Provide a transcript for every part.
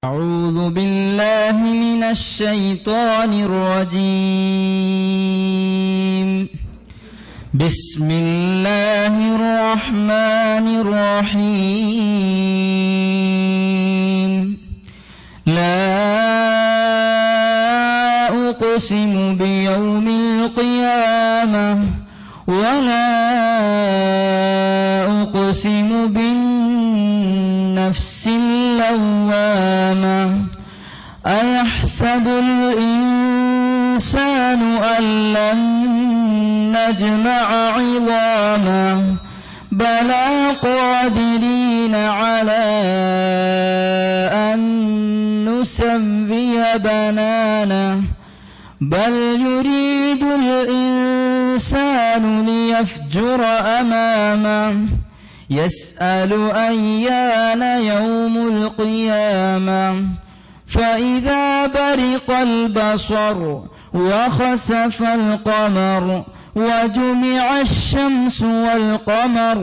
أعوذ بالله من الشيطان الرجيم. بسم الله الرحمن الرحيم. لا أقسم بيوم القيامة ولا أقسم بالنفس اللوامة. أيحسب الإنسان أن لن نجمع عظامه بلى قادرين على أن نسوي بنانه بل يريد الإنسان ليفجر أمامه يسأل أيان يوم القيامة فإذا برق البصر وخسف القمر وجمع الشمس والقمر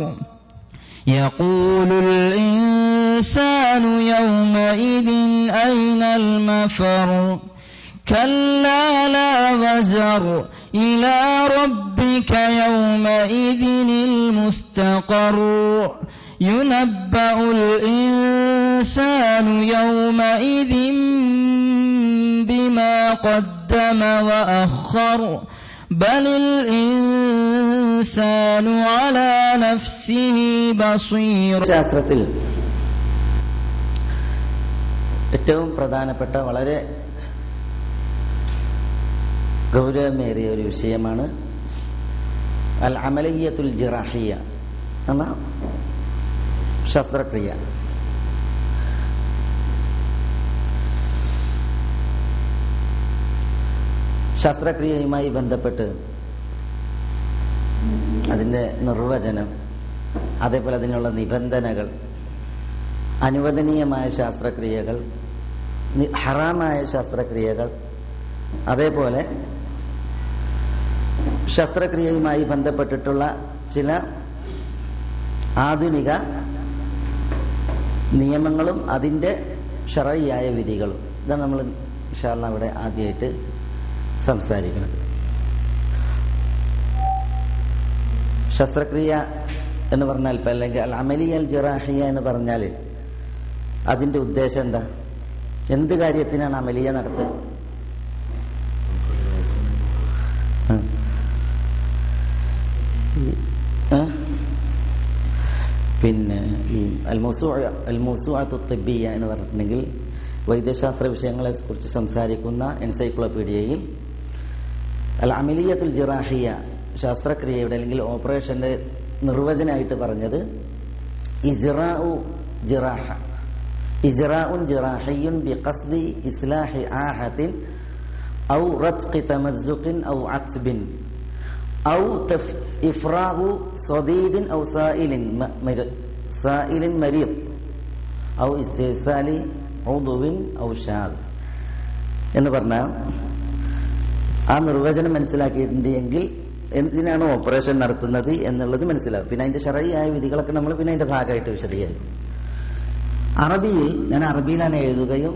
يقول الإنسان يومئذ أين المفر كلا لا وزر إلى ربك يومئذ المستقر ينبأ الإنسان يومئذ بما قدم وأخر بل الإنسان على نفسه بصير. ശാസ്ത്രത്തിൽ ഏറ്റവും പ്രധാനപ്പെട്ട വളരെ ഗൗരവമേറിയ ഒരു വിഷയമാണ് അൽ അമലിയ്യത്തുൽ ജിറാഹിയ എന്ന ശസ്ത്രക്രിയ. ശസ്ത്രക്രിയയുമായി ബന്ധപ്പെട്ട് അതിൻ്റെ നിർവചനം, അതേപോലെ അതിനുള്ള നിബന്ധനകൾ, അനുവദനീയമായ ശസ്ത്രക്രിയകൾ, ഹറാമായ ശസ്ത്രക്രിയകൾ, അതേപോലെ ശസ്ത്രക്രിയയുമായി ബന്ധപ്പെട്ടിട്ടുള്ള ചില ആധുനിക നിയമങ്ങളും അതിൻ്റെ ശറഈയായ വിധികളും. ഇതാണ് നമ്മൾ ഇൻഷാ അല്ലാഹ് ഇവിടെ ആദ്യമായിട്ട് സംസാരിക്കുന്നത്. ശസ്ത്രക്രിയ എന്ന് പറഞ്ഞാൽ, അല്ലെങ്കിൽ അൽ അമലിയ അൽ ജിറാഹിയ എന്ന് പറഞ്ഞാൽ അതിൻ്റെ ഉദ്ദേശം എന്താ? എന്ത് കാര്യത്തിനാണ് അമലിയ നടത്തുക? പിന്നെ ഈ അൽ മൗസൂഅത്തു തിബ്ബിയ്യ എന്ന് പറഞ്ഞിട്ടുണ്ടെങ്കിൽ വൈദ്യശാസ്ത്ര വിഷയങ്ങളെ കുറിച്ച് സംസാരിക്കുന്ന എൻസൈക്ലോപീഡിയയിൽ അൽ അമലിയത്തുൽ ജിറാഹിയ ശസ്ത്രക്രിയയുടെ അല്ലെങ്കിൽ ഓപ്പറേഷന്റെ നിർവചനമായിട്ട് പറഞ്ഞത് ഇജ്റാഉൻ ജിറാഹിയ്യുൻ ബിഖസ്ദി ഇസ്ലാഹി ആഹത്തിൻ ഔ റത്ഖി തമസ്സുഖിൻ ഔ അത്ബിൻ ഔ ഇഫ്റാഹു സദീദിൻ ഔ സായിലിൻ മരീദ് ഔ ഇസ്തിസാലി ഉദുവിൻ ഔ ഷാദ് എന്ന് പറഞ്ഞാൽ ആ നിർവചനം മനസ്സിലാക്കിയിട്ടുണ്ടെങ്കിൽ എന്തിനാണ് ഓപ്പറേഷൻ നടത്തുന്നത് എന്നുള്ളത് മനസ്സിലാവും. പിന്നെ അതിന്റെ ശറഈയായ വിധികളൊക്കെ നമ്മൾ പിന്നെ അതിന്റെ ഭാഗമായിട്ട് വിശദീകരിക്കും. അറബിയിൽ ഞാൻ അറബിയിലാണ് എഴുതുകയും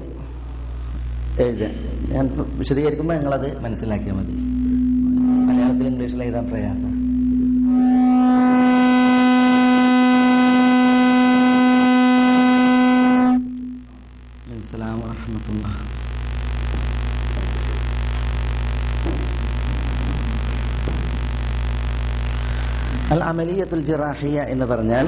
ഞാൻ വിശദീകരിക്കുമ്പോൾ നിങ്ങളത് മനസ്സിലാക്കിയാൽ മതി. മലയാളത്തിൽ ഇംഗ്ലീഷിൽ എഴുതാൻ പ്രയാസം. അസ്സലാമു വറഹ്മത്തുള്ളാഹി. അൽ അമലിയത്തുൽ ജിറാഹിയ എന്ന് പറഞ്ഞാൽ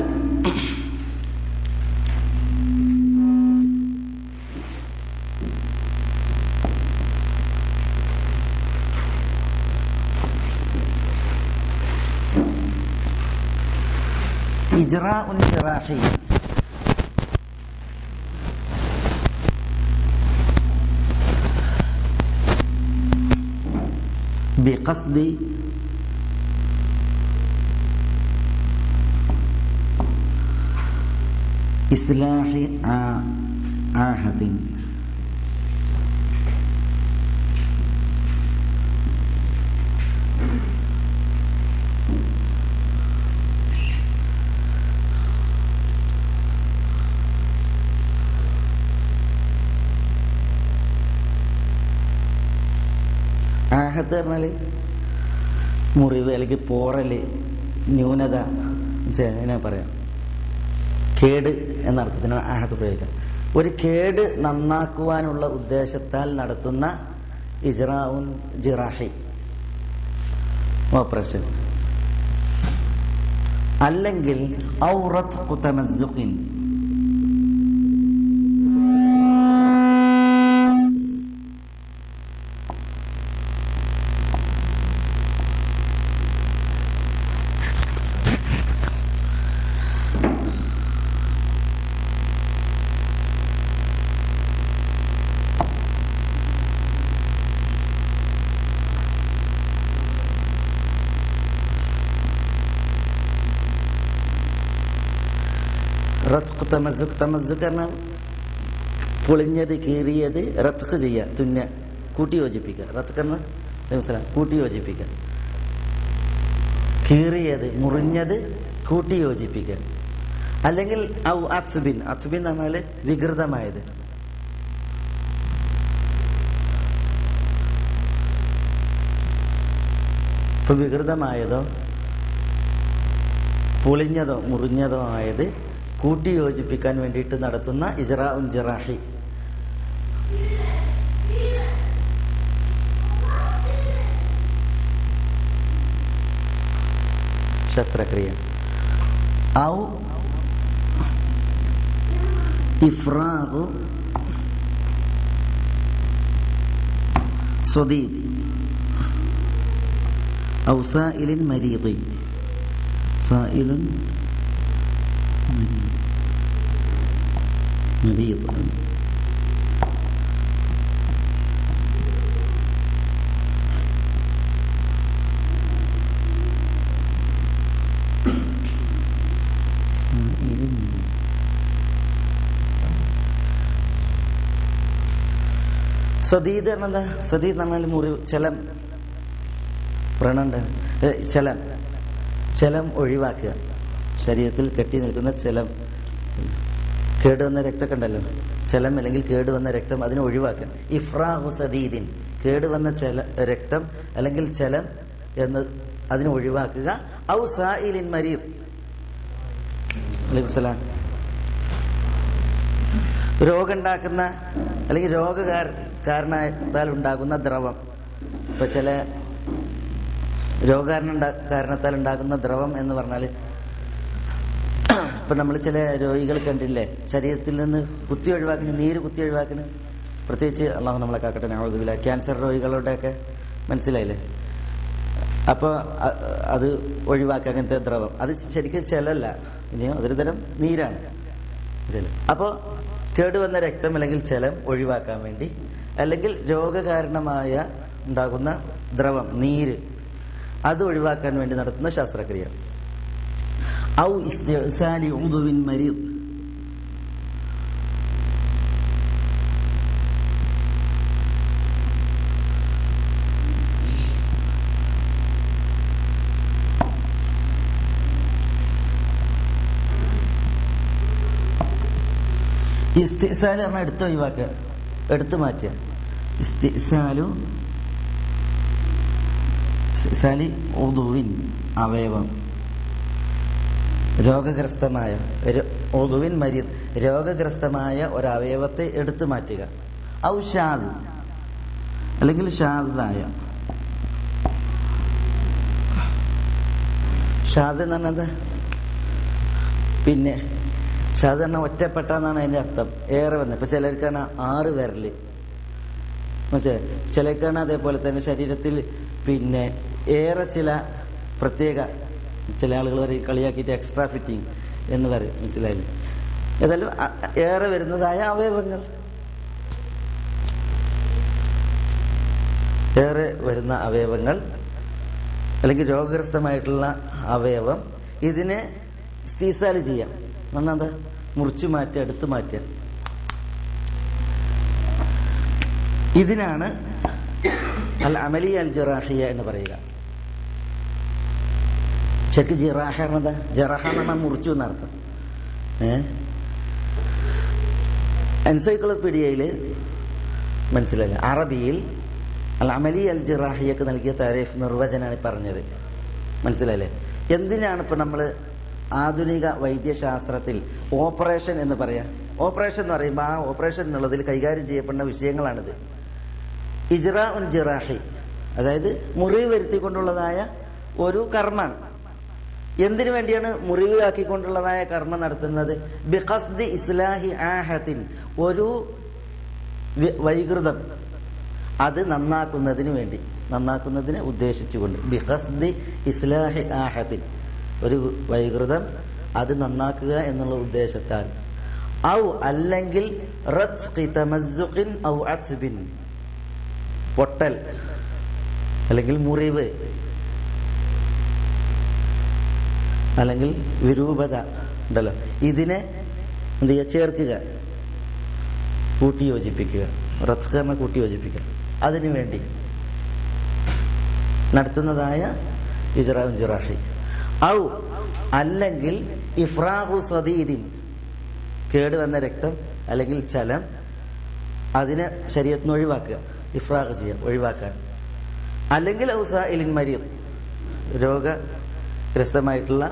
ഇജ്റാഉൻ ജിറാഹി ബിഖസ്ദി ഇസ്ലാഹി ആഹത്തിൻ ആഹത്ത് പറഞ്ഞാല് മുറിവ് അല്ലെങ്കിൽ പോറല്, ന്യൂനത, എങ്ങനെ പറയാം, കേട് എന്ന അർത്ഥത്തിനാണ് ആഹത്ത് പ്രയോഗിക്കുക. ഒരു കേട് നന്നാക്കുവാനുള്ള ഉദ്ദേശത്താൽ നടത്തുന്ന ഇജ്റാഉൻ ജിറാഹി ഓപ്പറേഷൻ, അല്ലെങ്കിൽ ഔറത്ഖു തമസ്സുഖിൻ, റത്ഖ് തമസ്സുഖ്. തമസ്സുഖ് പറഞ്ഞാൽ പൊളിഞ്ഞത്, കീറിയത് റത്ഖ് ചെയ്യുക, തുന്ന, കൂട്ടി യോജിപ്പിക്കുക. റത്ഖ് എന്ന കൂട്ടി യോജിപ്പിക്കുക. കീറിയത്, മുറിഞ്ഞത് കൂട്ടി യോജിപ്പിക്കുക. അല്ലെങ്കിൽ ഔ അത്ബിൻ. അത്ബിൻ എന്ന് പറഞ്ഞാല് വികൃതമായത്. ഇപ്പൊ വികൃതമായതോ പൊളിഞ്ഞതോ മുറിഞ്ഞതോ ആയത് കൂട്ടി യോജിപ്പിക്കാൻ വേണ്ടിയിട്ട് നടത്തുന്ന ഇജ്റാഉൻ ജിറാഹി. ശസ്ത്രക്രിയ. ഔ ഇഫ്രാഖു സ്വദീദ് ഔ സായിലിൻ മരീദി. സായിലുൻ مريض. സദീദ് എന്താ? സദീദ് എന്ന് പറഞ്ഞാൽ മുറിവ്, ചലം, വ്രണുണ്ട്, ചലം ഒഴിവാക്കുക. ശരീരത്തിൽ കെട്ടി നിൽക്കുന്ന ചലം, കേടുവന്ന രക്തമൊക്കെ ഉണ്ടല്ലോ, ചലം അല്ലെങ്കിൽ കേടുവന്ന രക്തം, അതിനെ ഒഴിവാക്കുക. ഇഫ്രാഹു സദീദിൻ, കേടുവന്ന രക്തം അല്ലെങ്കിൽ ചലം എന്ന് അതിനെ ഒഴിവാക്കുക. ഔ സായിലിൻ മരീദ്. അലൈക്കും സലാം. രോഗമുണ്ടാക്കുന്ന അല്ലെങ്കിൽ രോഗകാരണത്താൽ ഉണ്ടാകുന്ന ദ്രവം. ഇപ്പൊ ചില കാരണത്താൽ ഉണ്ടാകുന്ന ദ്രവം എന്ന് പറഞ്ഞാൽ, ഇപ്പൊ നമ്മൾ ചില രോഗികൾ കണ്ടില്ലേ, ശരീരത്തിൽ നിന്ന് കുത്തി ഒഴിവാക്കുന്ന, നീര് കുത്തി ഒഴിവാക്കുന്ന, പ്രത്യേകിച്ച് അള്ളാഹു നമ്മളെ കാക്കട്ടെ, നഊദുബില്ലാ, ക്യാൻസർ രോഗികളുടെയൊക്കെ മനസ്സിലായില്ലേ. അപ്പൊ അത് ഒഴിവാക്കുക, അങ്ങനത്തെ ദ്രവം. അത് ശരിക്കും ചെലല്ല, ഇനിയോ അതൊരു തരം നീരാണ്. അപ്പോ കേടുവന്ന രക്തം അല്ലെങ്കിൽ ചലം ഒഴിവാക്കാൻ വേണ്ടി, അല്ലെങ്കിൽ രോഗകാരണമായ ഉണ്ടാകുന്ന ദ്രവം, നീര്, അത് ഒഴിവാക്കാൻ വേണ്ടി നടത്തുന്ന ശസ്ത്രക്രിയ. ഔ ഇസ്തിഅ്സാലി ഉദുവിൻ മരീദ്. ഇസ്തിഅ്സാൽ പറഞ്ഞാൽ എടുത്ത് ഒഴിവാക്കുക, എടുത്തു മാറ്റുക. ഇസ്തിഅ്സാലി ഉദുവിൻ, അവയവം, രോഗഗ്രസ്തമായ, ഉദുവിൻ മരീദ്, രോഗഗ്രസ്തമായ ഒരവയവത്തെ എടുത്തു മാറ്റുക. ഔ ഷാദ്, അല്ലെങ്കിൽ ഷാദായ. ഷാദ് എന്ന് പറഞ്ഞത് പിന്നെ ഷാദ് പറഞ്ഞാൽ ഒറ്റപ്പെട്ടെന്നാണ് അതിന്റെ അർത്ഥം. ഏറെ വന്ന് ഇപ്പൊ ചിലർക്കാണ് 6 വിരല്, ചിലർക്കാണ് അതേപോലെ തന്നെ ശരീരത്തിൽ പിന്നെ ഏറെ ചില പ്രത്യേക, ചില ആളുകൾ പറയും കളിയാക്കിയിട്ട് എക്സ്ട്രാ ഫിറ്റിംഗ് എന്ന് പറയും, മനസ്സിലായില്ലേ. ഏതായാലും ഏറെ വരുന്നതായ അവയവങ്ങൾ, ഏറെ വരുന്ന അവയവങ്ങൾ അല്ലെങ്കിൽ രോഗഗ്രസ്തമായിട്ടുള്ള അവയവം, ഇതിനെ ഇസ്തിസാല് ചെയ്യാം. എന്താ? മുറിച്ചു മാറ്റുക, എടുത്തു മാറ്റുക. ഇതിനാണ് അൽ അമലിയ അൽ ജറാഹിയ എന്ന് പറയുക. ശരിക്കും ജിറാഹ എന്നതാ? ജറഹ എന്ന് പറഞ്ഞാൽ മുറിച്ചു എന്നർത്ഥം. എൻസൈക്ലോപീഡിയയില് മനസ്സിലായില്ല, അറബിയിൽ അൽ അമലി അൽ ജിറാഹിയക്ക് നൽകിയ താരീഫ് നിർവചനാണ് പറഞ്ഞത്. മനസ്സിലായില്ലേ? എന്തിനാണ് ഇപ്പൊ നമ്മൾ ആധുനിക വൈദ്യശാസ്ത്രത്തിൽ ഓപ്പറേഷൻ എന്ന് പറയാ? ഓപ്പറേഷൻ എന്ന് പറയുമ്പോൾ ആ ഓപ്പറേഷൻ എന്നുള്ളതിൽ കൈകാര്യം ചെയ്യപ്പെടുന്ന വിഷയങ്ങളാണിത്. ഇജ്റാ ഉൻ ജിറാഹി, അതായത് മുറിവ് വരുത്തിക്കൊണ്ടുള്ളതായ ഒരു കർമ്മമാണ്. എന്തിനു വേണ്ടിയാണ് മുറിവ് ആക്കിക്കൊണ്ടുള്ളതായ കർമ്മം നടത്തുന്നത്? ബിഖസ്ദി ഇസ്ലാഹി ആഹത്തിൻ, ഒരു വൈകൃതം അത് നന്നാക്കുന്നതിന് വേണ്ടി, നന്നാക്കുന്നതിനെ ഉദ്ദേശിച്ചുകൊണ്ട്. ബിഖസ്ദി ഇസ്ലാഹി ആഹത്തിൻ, ഒരു വൈകൃതം അത് നന്നാക്കുക എന്നുള്ള ഉദ്ദേശത്താൽ. ഔ അല്ലെങ്കിൽ റത്ഖി തമസ്സുഖിൻ ഔ അത്ബിൻ, പൊട്ടൽ അല്ലെങ്കിൽ മുറിവ് അല്ലെങ്കിൽ വിരൂപത ഉണ്ടല്ലോ, ഇതിനെ എന്ത് ചെയ്യുക? ചേർക്കുക, കൂട്ടിയോജിപ്പിക്കുക. റത്ഖ് കൂട്ടിയോജിപ്പിക്കുക. അതിനു വേണ്ടി നടത്തുന്നതായ ഇജ്റാഉൻ ജിറാഹി. ഔ അല്ലെങ്കിൽ ഇഫ്രാഹു സദീദിൻ, കേടുവന്ന രക്തം അല്ലെങ്കിൽ ചലം, അതിനെ ശരീരത്തിന് ഒഴിവാക്കുക, ഇഫ്രാഹ് ചെയ്യുക, ഒഴിവാക്കാൻ. അല്ലെങ്കിൽ ഔസാഇലിൻ മരീദ്, രോഗഗ്രസ്തമായിട്ടുള്ള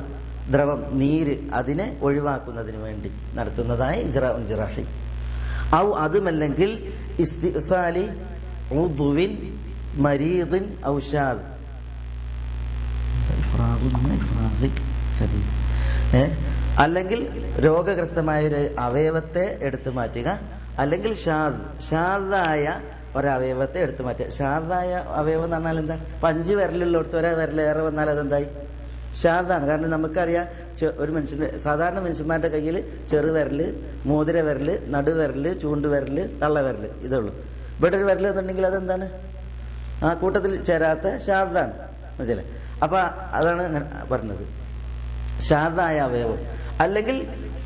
ദ്രവം, നീര്, അതിനെ ഒഴിവാക്കുന്നതിന് വേണ്ടി നടത്തുന്നതായ ഇജ്റാഉൻ ജിറാഹി. ഔ അതുമല്ലെങ്കിൽ ഇസ്തിസാലി ഉദ്വിൻ മരീദിൻ ഔ ഷാദ്, അല്ലെങ്കിൽ രോഗഗ്രസ്തമായ ഒരു അവയവത്തെ എടുത്തു മാറ്റുക, അല്ലെങ്കിൽ ഷാദായ ഒരവയവത്തെ എടുത്തു മാറ്റുക. ഷാദായ അവയവം എന്ന് പറഞ്ഞാൽ എന്താ? 5 വിരലുള്ളിടത്ത് ഒരേ വിരലേറെ വന്നാൽ അതെന്തായി? ഷാദാണ്. കാരണം നമുക്കറിയാം, ഒരു മനുഷ്യന്റെ സാധാരണ മനുഷ്യന്മാരുടെ കയ്യിൽ ചെറുവിരല്, മോതിര വിരല്, നടുവിരല്, ചൂണ്ടുവിരല്, തള്ളവിരല്, ഇതേ ഉള്ളൂ. ഇവിടെ ഒരു വിരൽ എന്നുണ്ടെങ്കിൽ അതെന്താണ്? ആ കൂട്ടത്തിൽ ചേരാത്ത ഷാദാണ്. മനസ്സിലായി? അപ്പൊ അതാണ് പറഞ്ഞത്, ഷാദായ അവയവം. അല്ലെങ്കിൽ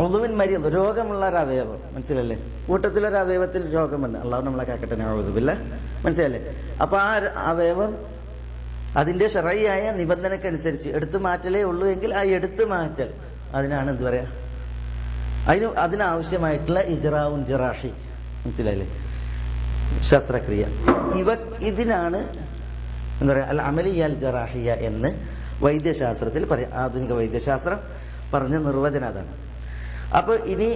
ഉളുവിൻ മരീദ്, രോഗമുള്ള ഒരു അവയവം. മനസ്സിലല്ലേ? കൂട്ടത്തിലൊരു അവയവത്തിൽ രോഗം വന്ന്, അള്ളാഹു നമ്മളെ കാക്കട്ടെ, നഊദുബില്ലാ. മനസ്സിലല്ലേ? അപ്പൊ ആ അവയവം അതിന്റെ ശറഈയായ നിബന്ധനക്കനുസരിച്ച് എടുത്തു മാറ്റലേ ഉള്ളൂ എങ്കിൽ ആ എടുത്തു മാറ്റൽ, അതിനാണ് എന്ത് പറയാ? അതിനാവശ്യമായിട്ടുള്ള ഇജ്റാഉൻ ജിറാഹി. മനസ്സിലായില്ലേ? ശസ്ത്രക്രിയ. ഇതിനാണ് എന്താ പറയാ? അൽ അമലിയ അൽ ജറാഹിയ എന്ന് വൈദ്യശാസ്ത്രത്തിൽ പറയാം. ആധുനിക വൈദ്യശാസ്ത്രം പറഞ്ഞ നിർവചനം അതാണ്. അപ്പൊ ഇനി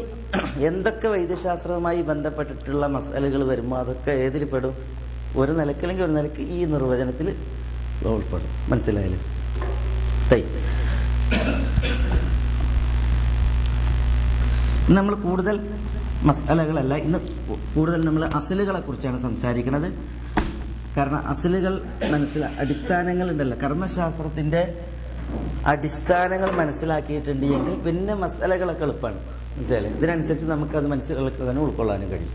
എന്തൊക്കെ വൈദ്യശാസ്ത്രവുമായി ബന്ധപ്പെട്ടിട്ടുള്ള മസലകൾ വരുമ്പോൾ അതൊക്കെ ഏതിൽ പെടും? ഒരു നിലക്കല്ലെങ്കിൽ ഒരു നിലക്ക് ഈ നിർവചനത്തിൽ ഉൾപ്പെടും. മനസ്സിലായില്ലേ? നമ്മൾ കൂടുതൽ മസലകളല്ല, ഇന്ന് കൂടുതൽ നമ്മൾ അസലുകളെ കുറിച്ചാണ് സംസാരിക്കുന്നത്. കാരണം അസലുകൾ അടിസ്ഥാനങ്ങൾ ഉണ്ടല്ലോ, കർമ്മശാസ്ത്രത്തിന്റെ അടിസ്ഥാനങ്ങൾ മനസ്സിലാക്കിയിട്ടുണ്ട് എങ്കിൽ പിന്നെ മസലകളൊക്കെ എളുപ്പമാണ്. മനസ്സിലായില്ലേ? ഇതിനനുസരിച്ച് നമുക്കത് മനസ്സിലാക്കാനും ഉൾക്കൊള്ളാനും കഴിയും.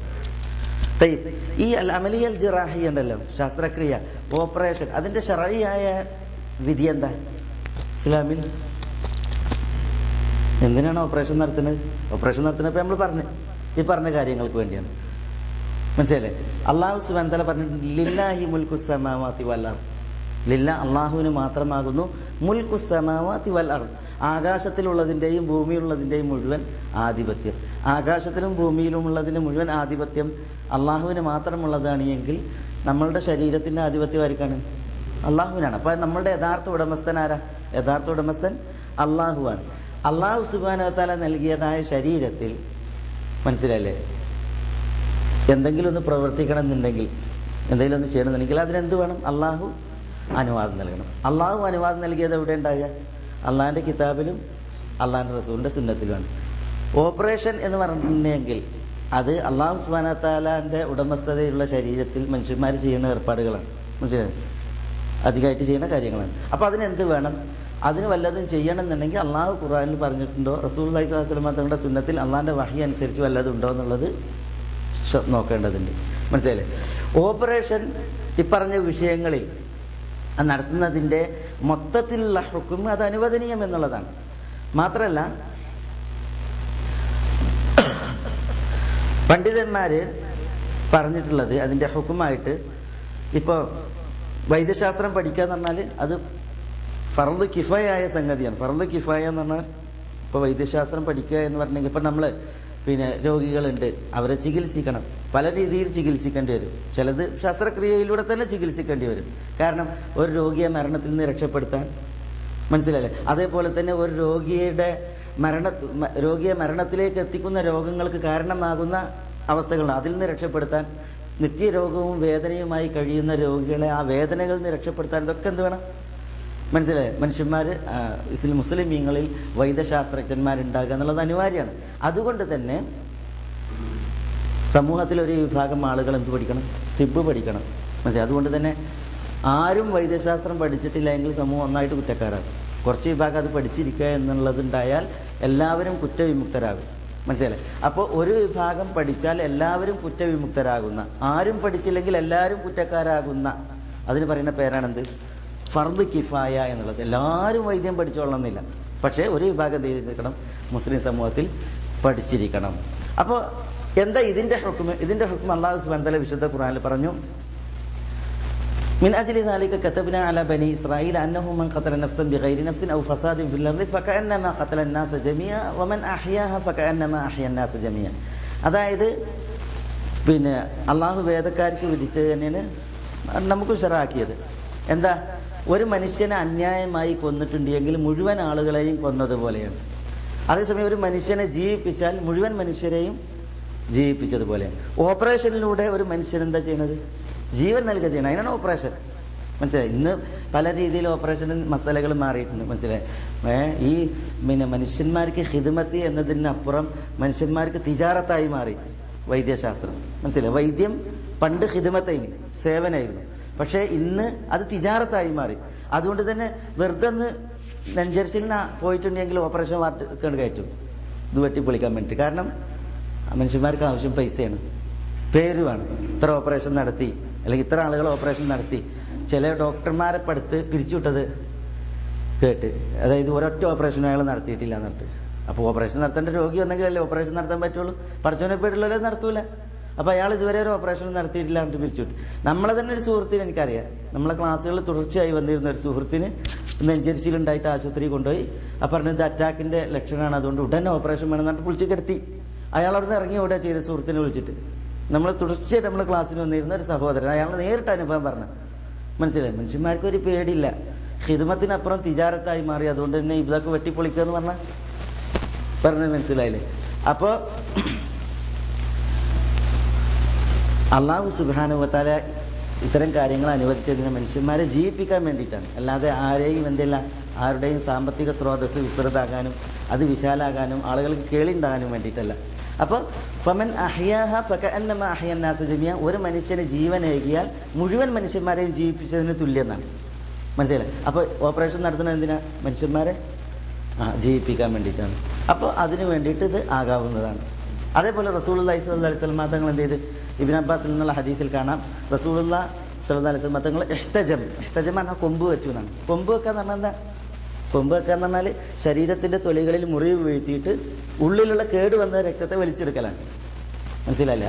ഈ അൽ അമലി അൽ ജിറാഹി ഉണ്ടല്ലോ, ശസ്ത്രക്രിയ, ഓപ്പറേഷൻ, അതിന്റെ ശറഈയായ വിധി എന്താ ഇസ്ലാമിൽ? എന്തിനാണ് ഓപ്പറേഷൻ നടത്തുന്നത്? ഓപ്പറേഷൻ നടത്തുന്നപ്പോ നമ്മൾ ഈ പറഞ്ഞ കാര്യങ്ങൾക്ക് വേണ്ടിയാണ്. മനസ്സിലല്ലേ? അല്ലാഹു സുബ്ഹാനഹു വ തആല പറഞ്ഞിട്ടുണ്ട്, ലില്ലാഹി മുൽക്കുസ് സമാവാതി വൽ അർദ്. ലില്ലാ, അള്ളാഹുവിന് മാത്രമാകുന്നു മുൽക്കുസ് സമാവാതി വൽ അർദ്, ആകാശത്തിലുള്ളതിന്റെയും ഭൂമിയിലുള്ളതിന്റെയും മുഴുവൻ ആധിപത്യം. ആകാശത്തിലും ഭൂമിയിലും ഉള്ളതിന്റെ മുഴുവൻ ആധിപത്യം അള്ളാഹുവിന് മാത്രമുള്ളതാണ് എങ്കിൽ നമ്മളുടെ ശരീരത്തിന്റെ ആധിപത്യം ആർക്കാണ്? അള്ളാഹുവിനാണ്. അപ്പൊ നമ്മളുടെ യഥാർത്ഥ ഉടമസ്ഥൻ ആരാ? യഥാർത്ഥ ഉടമസ്ഥൻ അള്ളാഹുവാണ്. അള്ളാഹു സുബ്ഹാനഹു വ തആല നൽകിയതായ ശരീരത്തിൽ, മനസ്സിലല്ലേ, എന്തെങ്കിലും ഒന്ന് പ്രവർത്തിക്കണം എന്നുണ്ടെങ്കിൽ, എന്തെങ്കിലും ഒന്ന് ചെയ്യണമെന്നുണ്ടെങ്കിൽ അതിനെന്ത് വേണം? അള്ളാഹു അനുവാദം നൽകണം. അള്ളാഹു അനുവാദം നൽകിയത് എവിടെ ഉണ്ടാകുക? അള്ളാഹിന്റെ കിതാബിലും അള്ളാഹിന്റെ റസൂലിന്റെ സുന്നത്തിലുമാണ്. ഓപ്പറേഷൻ എന്ന് പറഞ്ഞിട്ടുണ്ടെങ്കിൽ അത് അള്ളാഹു സുബ്ഹാനഹു വ തആലന്റെ ഉടമസ്ഥതയിലുള്ള ശരീരത്തിൽ മനുഷ്യന്മാർ ചെയ്യുന്ന ഏർപ്പാടുകളാണ്. മനസ്സിലായി? അധികമായിട്ട് ചെയ്യുന്ന കാര്യങ്ങളാണ്. അപ്പൊ അതിനെന്ത് വേണം? അതിന് വല്ലതും ചെയ്യണമെന്നുണ്ടെങ്കിൽ അള്ളാഹു ഖുർആനിൽ പറഞ്ഞിട്ടുണ്ടോ, റസൂലുള്ളാഹി സ്വല്ലല്ലാഹു അലൈഹി വസല്ലം തങ്ങളുടെ സുന്നത്തിൽ അള്ളാഹിന്റെ വഹി അനുസരിച്ച് വല്ലതും ഉണ്ടോ എന്നുള്ളത് നോക്കേണ്ടതുണ്ട്. മനസ്സിലായില്ലേ? ഓപ്പറേഷൻ ഇപ്പറഞ്ഞ വിഷയങ്ങളിൽ നടത്തുന്നതിന്റെ മൊത്തത്തിലുള്ള ഹുക്ം അത് അനുവദനീയം എന്നുള്ളതാണ്. മാത്രമല്ല, പണ്ഡിതന്മാര് പറഞ്ഞിട്ടുള്ളത് അതിന്റെ ഹുക്കുമായിട്ട്, ഇപ്പൊ വൈദ്യശാസ്ത്രം പഠിക്കുക എന്ന് പറഞ്ഞാൽ അത് ഫർദ് കിഫായായ സംഗതിയാണ്. ഫർദ് കിഫായ എന്ന് പറഞ്ഞാൽ ഇപ്പൊ വൈദ്യശാസ്ത്രം പഠിക്കുക എന്ന് പറഞ്ഞെങ്കിൽ, ഇപ്പൊ നമ്മള് രോഗികളുണ്ട്, അവരെ ചികിത്സിക്കണം. പല രീതിയിൽ ചികിത്സിക്കേണ്ടി വരും. ചിലത് ശസ്ത്രക്രിയയിലൂടെ തന്നെ ചികിത്സിക്കേണ്ടി വരും. കാരണം ഒരു രോഗിയെ മരണത്തിൽ നിന്ന് രക്ഷപ്പെടുത്താൻ, മനസ്സിലല്ലേ? അതേപോലെ തന്നെ ഒരു രോഗിയെ മരണത്തിലേക്ക് എത്തിക്കുന്ന രോഗങ്ങൾക്ക് കാരണമാകുന്ന അവസ്ഥകളുണ്ട്. അതിൽ നിന്ന് രക്ഷപ്പെടുത്താൻ, നിത്യരോഗവും വേദനയുമായി കഴിയുന്ന രോഗികളെ ആ വേദനകളിൽ നിന്ന് രക്ഷപ്പെടുത്താൻ ഇതൊക്കെ എന്ത് വേണം? മനസ്സിലായി? മനുഷ്യന്മാർ മുസ്ലിമീങ്ങളിൽ വൈദ്യശാസ്ത്രജ്ഞന്മാരുണ്ടാകുക എന്നുള്ളത് അനിവാര്യമാണ്. അതുകൊണ്ട് തന്നെ സമൂഹത്തിലൊരു വിഭാഗം ആളുകൾ എന്ത് പഠിക്കണം? തിബ് പഠിക്കണം. മനസ്സിലായി? അതുകൊണ്ട് തന്നെ ആരും വൈദ്യശാസ്ത്രം പഠിച്ചിട്ടില്ല എങ്കിൽ സമൂഹം ഒന്നായിട്ട് കുറ്റക്കാരാകും. കുറച്ച് വിഭാഗം അത് പഠിച്ചിരിക്കുക എന്നുള്ളതുണ്ടായാൽ എല്ലാവരും കുറ്റവിമുക്തരാകും. മനസ്സിലായി? അപ്പോൾ ഒരു വിഭാഗം പഠിച്ചാൽ എല്ലാവരും കുറ്റവിമുക്തരാകുന്ന, ആരും പഠിച്ചില്ലെങ്കിൽ എല്ലാവരും കുറ്റക്കാരാകുന്ന, അതിന് പറയുന്ന പേരാണെന്ത്? ഫർദ് കിഫായ എന്നുള്ളത്. എല്ലാവരും വൈദ്യം പഠിച്ചോളണമെന്നില്ല, പക്ഷേ ഒരു വിഭാഗം ചെയ്തിരിക്കണം, മുസ്ലിം സമൂഹത്തിൽ പഠിച്ചിരിക്കണം. അപ്പോൾ എന്താ ഇതിന്റെ ഹുക്ം? ഇതിന്റെ ഹുക്ം അല്ലാഹു സുബ്ഹാനഹു വ തആല വിശുദ്ധ ഖുർആനിൽ പറഞ്ഞു, മിൻ അജ്ലി ദാലിക കതബ്നാ അലാ ബനി ഇസ്രായീൽ അന്നഹു മൻ ഖതല നഫ്സൻ ബിഗൈരി നഫ്സിൻ ഔ ഫസാദിൻ ഫിൽ അർളി ഫകഅന്നമാ ഖതല അന്നാസ ജമീഅ വമൻ അഹ്യാഹ ഫകഅന്നമാ അഹ്യ അന്നാസ ജമീഅ. അതായത് അള്ളാഹു വേദക്കാർക്ക് വിധിച്ചത് തന്നെയാണ് നമുക്ക് ശറഅാക്കിയത്. എന്താ? ഒരു മനുഷ്യനെ അന്യായമായി കൊന്നിട്ടുണ്ടെങ്കിൽ മുഴുവൻ ആളുകളെയും കൊന്നതുപോലെയാണ്. അതേസമയം ഒരു മനുഷ്യനെ ജീവിപ്പിച്ചാൽ മുഴുവൻ മനുഷ്യരെയും ജീവിപ്പിച്ചതുപോലെയാണ്. ഓപ്പറേഷനിലൂടെ ഒരു മനുഷ്യൻ എന്താ ചെയ്യണത്? ജീവൻ നൽകുക ചെയ്യണം. അതിനാണ് ഓപ്പറേഷൻ. മനസ്സിലായി? ഇന്ന് പല രീതിയിൽ ഓപ്പറേഷൻ മസാലകൾ മാറിയിട്ടുണ്ട്. മനസ്സിലായി? ഈ മനുഷ്യന്മാർക്ക് ഖിദ്മത്ത് എന്നതിനപ്പുറം മനുഷ്യന്മാർക്ക് തിജാറത്തായി മാറി വൈദ്യശാസ്ത്രം. മനസ്സിലായി? വൈദ്യം പണ്ട് ഖിദ്മത്തായിരുന്നു, സേവനമായിരുന്നു. പക്ഷേ ഇന്ന് അത് തിജാറത്തായി മാറി. അതുകൊണ്ട് തന്നെ വെറുതെ ഒന്ന് നെഞ്ചരിച്ചിലിന് പോയിട്ടുണ്ടെങ്കിൽ ഓപ്പറേഷൻ വാർഡ് കയറ്റും, ഇത് വെട്ടിപ്പൊളിക്കാൻ വേണ്ടിയിട്ട്. കാരണം മനുഷ്യന്മാർക്ക് ആവശ്യം പൈസയാണ്, പേരുമാണ്. ഇത്ര ഓപ്പറേഷൻ നടത്തി, അല്ലെങ്കിൽ ഇത്ര ആളുകൾ ഓപ്പറേഷൻ നടത്തി. ചില ഡോക്ടർമാരെ പടുത്ത് പിരിച്ചുവിട്ടത് കേട്ട്, അതായത് ഒരൊറ്റ ഓപ്പറേഷൻ അയാൾ നടത്തിയിട്ടില്ല എന്നിട്ട്. അപ്പോൾ ഓപ്പറേഷൻ നടത്തേണ്ട രോഗി വന്നെങ്കിലല്ലേ ഓപ്പറേഷൻ നടത്താൻ പറ്റുള്ളൂ. പഠിച്ചവനെ പോയിട്ടുള്ളവരെ നടത്തൂല. അപ്പോൾ അയാൾ ഇതുവരെ ഒരു ഓപ്പറേഷൻ നടത്തിയിട്ടില്ല എന്നിട്ട് പിരിച്ചുവിട്ടു. നമ്മളെ തന്നെ ഒരു സുഹൃത്തിന് എനിക്കറിയാം, നമ്മളെ ക്ലാസ്സുകളിൽ തുടർച്ചയായി വന്നിരുന്ന ഒരു സുഹൃത്തിന് നെഞ്ചരിച്ചിലുണ്ടായിട്ട് ആശുപത്രി കൊണ്ടുപോയി. അപ്പം പറഞ്ഞത് ഇത് അറ്റാക്കിന്റെ ലക്ഷണമാണ്, അതുകൊണ്ട് ഉടനെ ഓപ്പറേഷൻ വേണം എന്നിട്ട് വിളിച്ച് കിടത്തി. അയാൾ അവിടെ നിന്ന് ഇറങ്ങി ഓടുക ചെയ്ത സുഹൃത്തിനെ വിളിച്ചിട്ട്. നമ്മൾ തുടർച്ചയായിട്ട് നമ്മൾ ക്ലാസ്സിന് വന്നിരുന്ന ഒരു സഹോദരൻ, അയാൾ നേരിട്ട് അനുഭവം പറഞ്ഞു. മനസ്സിലായി? മനുഷ്യന്മാർക്ക് ഒരു പേടിയില്ല. ഖിദ്മത്തിനപ്പുറം തിജാറത്തായി മാറി. അതുകൊണ്ട് തന്നെ ഇതൊക്കെ വെട്ടിപ്പൊളിക്കുക എന്ന് പറഞ്ഞത് മനസ്സിലായില്ലേ? അപ്പോൾ അള്ളാഹു സുബ്ഹാനഹു വ തആല ഇത്തരം കാര്യങ്ങൾ അനുവദിച്ചതിന് മനുഷ്യന്മാരെ ജീവിപ്പിക്കാൻ വേണ്ടിയിട്ടാണ്. അല്ലാതെ ആരെയും ആരുടെയും സാമ്പത്തിക സ്രോതസ് വിസ്തൃതാകാനും അത് വിശാലാകാനും ആളുകൾക്ക് കേളിണ്ടാകാനും വേണ്ടിയിട്ടല്ല. അപ്പോൾ ഫമൻ അഹ്യാഹ ഫകഅന്നമാ അഹ്യ അന്നാസ ജമീഅ, ഒരു മനുഷ്യന് ജീവനേകിയാൽ മുഴുവൻ മനുഷ്യന്മാരെയും ജീവിപ്പിച്ചതിന് തുല്യമാണ്. മനസ്സിലായി? അപ്പോൾ ഓപ്പറേഷൻ നടത്തുന്നത് എന്തിനാ? മനുഷ്യന്മാരെ ജീവിപ്പിക്കാൻ വേണ്ടിയിട്ടാണ്. അപ്പോൾ അതിന് വേണ്ടിയിട്ട് ഇത് ആകാവുന്നതാണ്. അതേപോലെ റസൂലുള്ളാഹി സ്വല്ലല്ലാഹു അലൈഹി വസല്ലം തങ്ങൾ എന്ത് ചെയ്ത്? ഇബ്നു അബ്ബാസിൽ നിന്നുള്ള ഹദീസിൽ കാണാം, റസൂലുള്ളാഹി സ്വല്ലല്ലാഹു അലൈഹി വസല്ലം തങ്ങൾ ഇഹ്തജം പറഞ്ഞാൽ കൊമ്പ് വെച്ചു എന്നാണ്. കൊമ്പ് വെക്കാന്ന് പറഞ്ഞാൽ എന്താ? കൊമ്പ് വെക്കാന്ന് പറഞ്ഞാൽ ശരീരത്തിന്റെ തൊലികളിൽ മുറിവ് വീഴ്ത്തിയിട്ട് ഉള്ളിലുള്ള കേട് വന്ന രക്തത്തെ വലിച്ചെടുക്കലാണ്. മനസ്സിലായില്ല?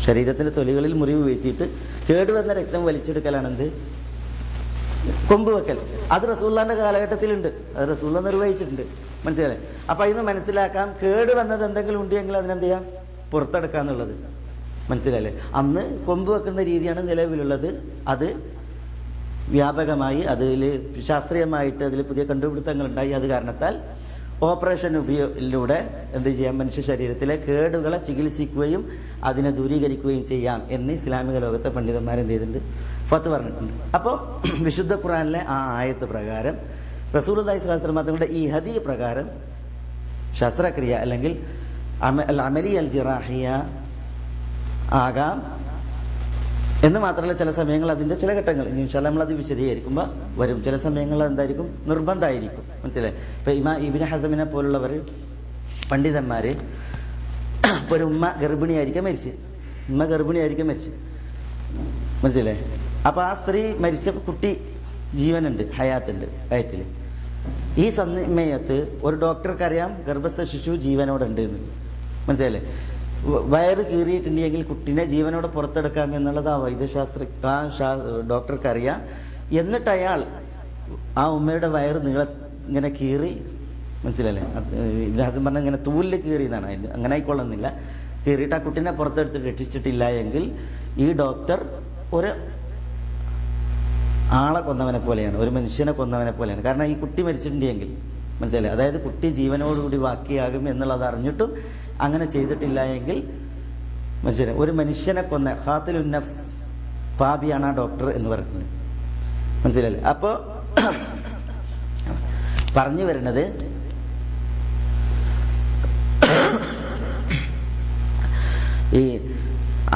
ശരീരത്തിന്റെ തൊലികളിൽ മുറിവ് വീഴ്ത്തിയിട്ട് കേടുവന്ന രക്തം വലിച്ചെടുക്കലാണ് എന്ത്? കൊമ്പ് വെക്കൽ. അത് റസൂലുള്ളാഹിന്റെ കാലഘട്ടത്തിലുണ്ട്, അത് റസൂലുള്ളാഹി നിർവഹിച്ചിട്ടുണ്ട്. മനസ്സിലായി? അപ്പൊ ഇന്ന് മനസ്സിലാക്കാം, കേട് വന്നത് എന്തെങ്കിലും ഉണ്ടെങ്കിൽ അതിനെന്ത് ചെയ്യാം? പുറത്തെടുക്കാന്നുള്ളത്. മനസ്സിലായില്ലേ? അന്ന് കൊമ്പ് വെക്കുന്ന രീതിയാണ് നിലവിലുള്ളത്. അത് വ്യാപകമായി അതിൽ ശാസ്ത്രീയമായിട്ട് അതിൽ പുതിയ കണ്ടുപിടുത്തങ്ങൾ ഉണ്ടായി. അത് കാരണത്താൽ ഓപ്പറേഷൻ ഉപയോഗിലൂടെ എന്ത് ചെയ്യാം? മനുഷ്യ ശരീരത്തിലെ കേടുകളെ ചികിത്സിക്കുകയും അതിനെ ദൂരീകരിക്കുകയും ചെയ്യാം എന്ന് ഇസ്ലാമിക ലോകത്തെ പണ്ഡിതന്മാരെന്ത് ചെയ്തിട്ടുണ്ട്? ഫത്വ പറഞ്ഞിട്ടുണ്ട്. അപ്പോൾ വിശുദ്ധ ഖുർആനിലെ ആ ആയത്ത് പ്രകാരം റസൂലുള്ളാഹി സ്വല്ലല്ലാഹു അലൈഹി വസല്ലം തങ്ങളുടെ ഈ ഹദീസ് പ്രകാരം ശസ്ത്രക്രിയ അല്ലെങ്കിൽ അമലി അൽ ജിറാഹിയ ആകാം എന്ന് മാത്രമല്ല, ചില സമയങ്ങൾ അതിന്റെ ചില ഘട്ടങ്ങൾ ഇൻഷാ അല്ലാഹ് നമ്മളത് വിശദീകരിക്കുമ്പോൾ വരും. ചില സമയങ്ങളിൽ എന്തായിരിക്കും? നിർബന്ധമായിരിക്കും. മനസ്സിലായി? ഇപ്പൊ ഇബ്നു ഹസമിനെ പോലുള്ളവർ പണ്ഡിതന്മാര് ഒരു ഉമ്മ ഗർഭിണിയായിരിക്കും മരിച്ച്, മനസ്സിലേ? അപ്പൊ ആ സ്ത്രീ മരിച്ച കുട്ടി ജീവനുണ്ട്, ഹയാത്തുണ്ട് വയറ്റില്. ഈ സമയത്ത് ഒരു ഡോക്ടർക്ക് അറിയാം ഗർഭസ്ഥ ശിശു ജീവനോടുണ്ട് എന്ന്. മനസ്സിലല്ലേ? വയറ് കീറിയിട്ടുണ്ടെങ്കിൽ കുട്ടീനെ ജീവനോടെ പുറത്തെടുക്കാം എന്നുള്ളത് ഡോക്ടർക്ക് അറിയാം. എന്നിട്ട് അയാൾ ആ ഉമ്മയുടെ വയറ് ഇങ്ങനെ കീറി മനസ്സിലല്ലേ? ഇബ്നു ഹസം പറഞ്ഞ ഇങ്ങനെ തൂലിൽ കീറിയതാണ്. അതിന് അങ്ങനെ ആയിക്കൊള്ളുന്നില്ല. കീറിയിട്ട് ആ കുട്ടീനെ പുറത്തെടുത്ത് രക്ഷിച്ചിട്ടില്ല എങ്കിൽ ഈ ഡോക്ടർ ഒരു ആളെ കൊന്നവനെ പോലെയാണ്, ഒരു മനുഷ്യനെ കൊന്നവനെ പോലെയാണ്. കാരണം ഈ കുട്ടി മരിച്ചിട്ടുണ്ടെങ്കിൽ, മനസ്സിലായി, അതായത് കുട്ടി ജീവനോടുകൂടി ബാക്കിയാകും എന്നുള്ളത് അറിഞ്ഞിട്ടും അങ്ങനെ ചെയ്തിട്ടില്ല എങ്കിൽ മനുഷ്യനെ, ഒരു മനുഷ്യനെ കൊന്ന ഖാതിലുൻ നഫ്സ്, പാപിയാണ് ആ ഡോക്ടർ എന്ന് പറഞ്ഞത്. മനസ്സിലല്ലേ? അപ്പോ പറഞ്ഞു വരുന്നത് ഈ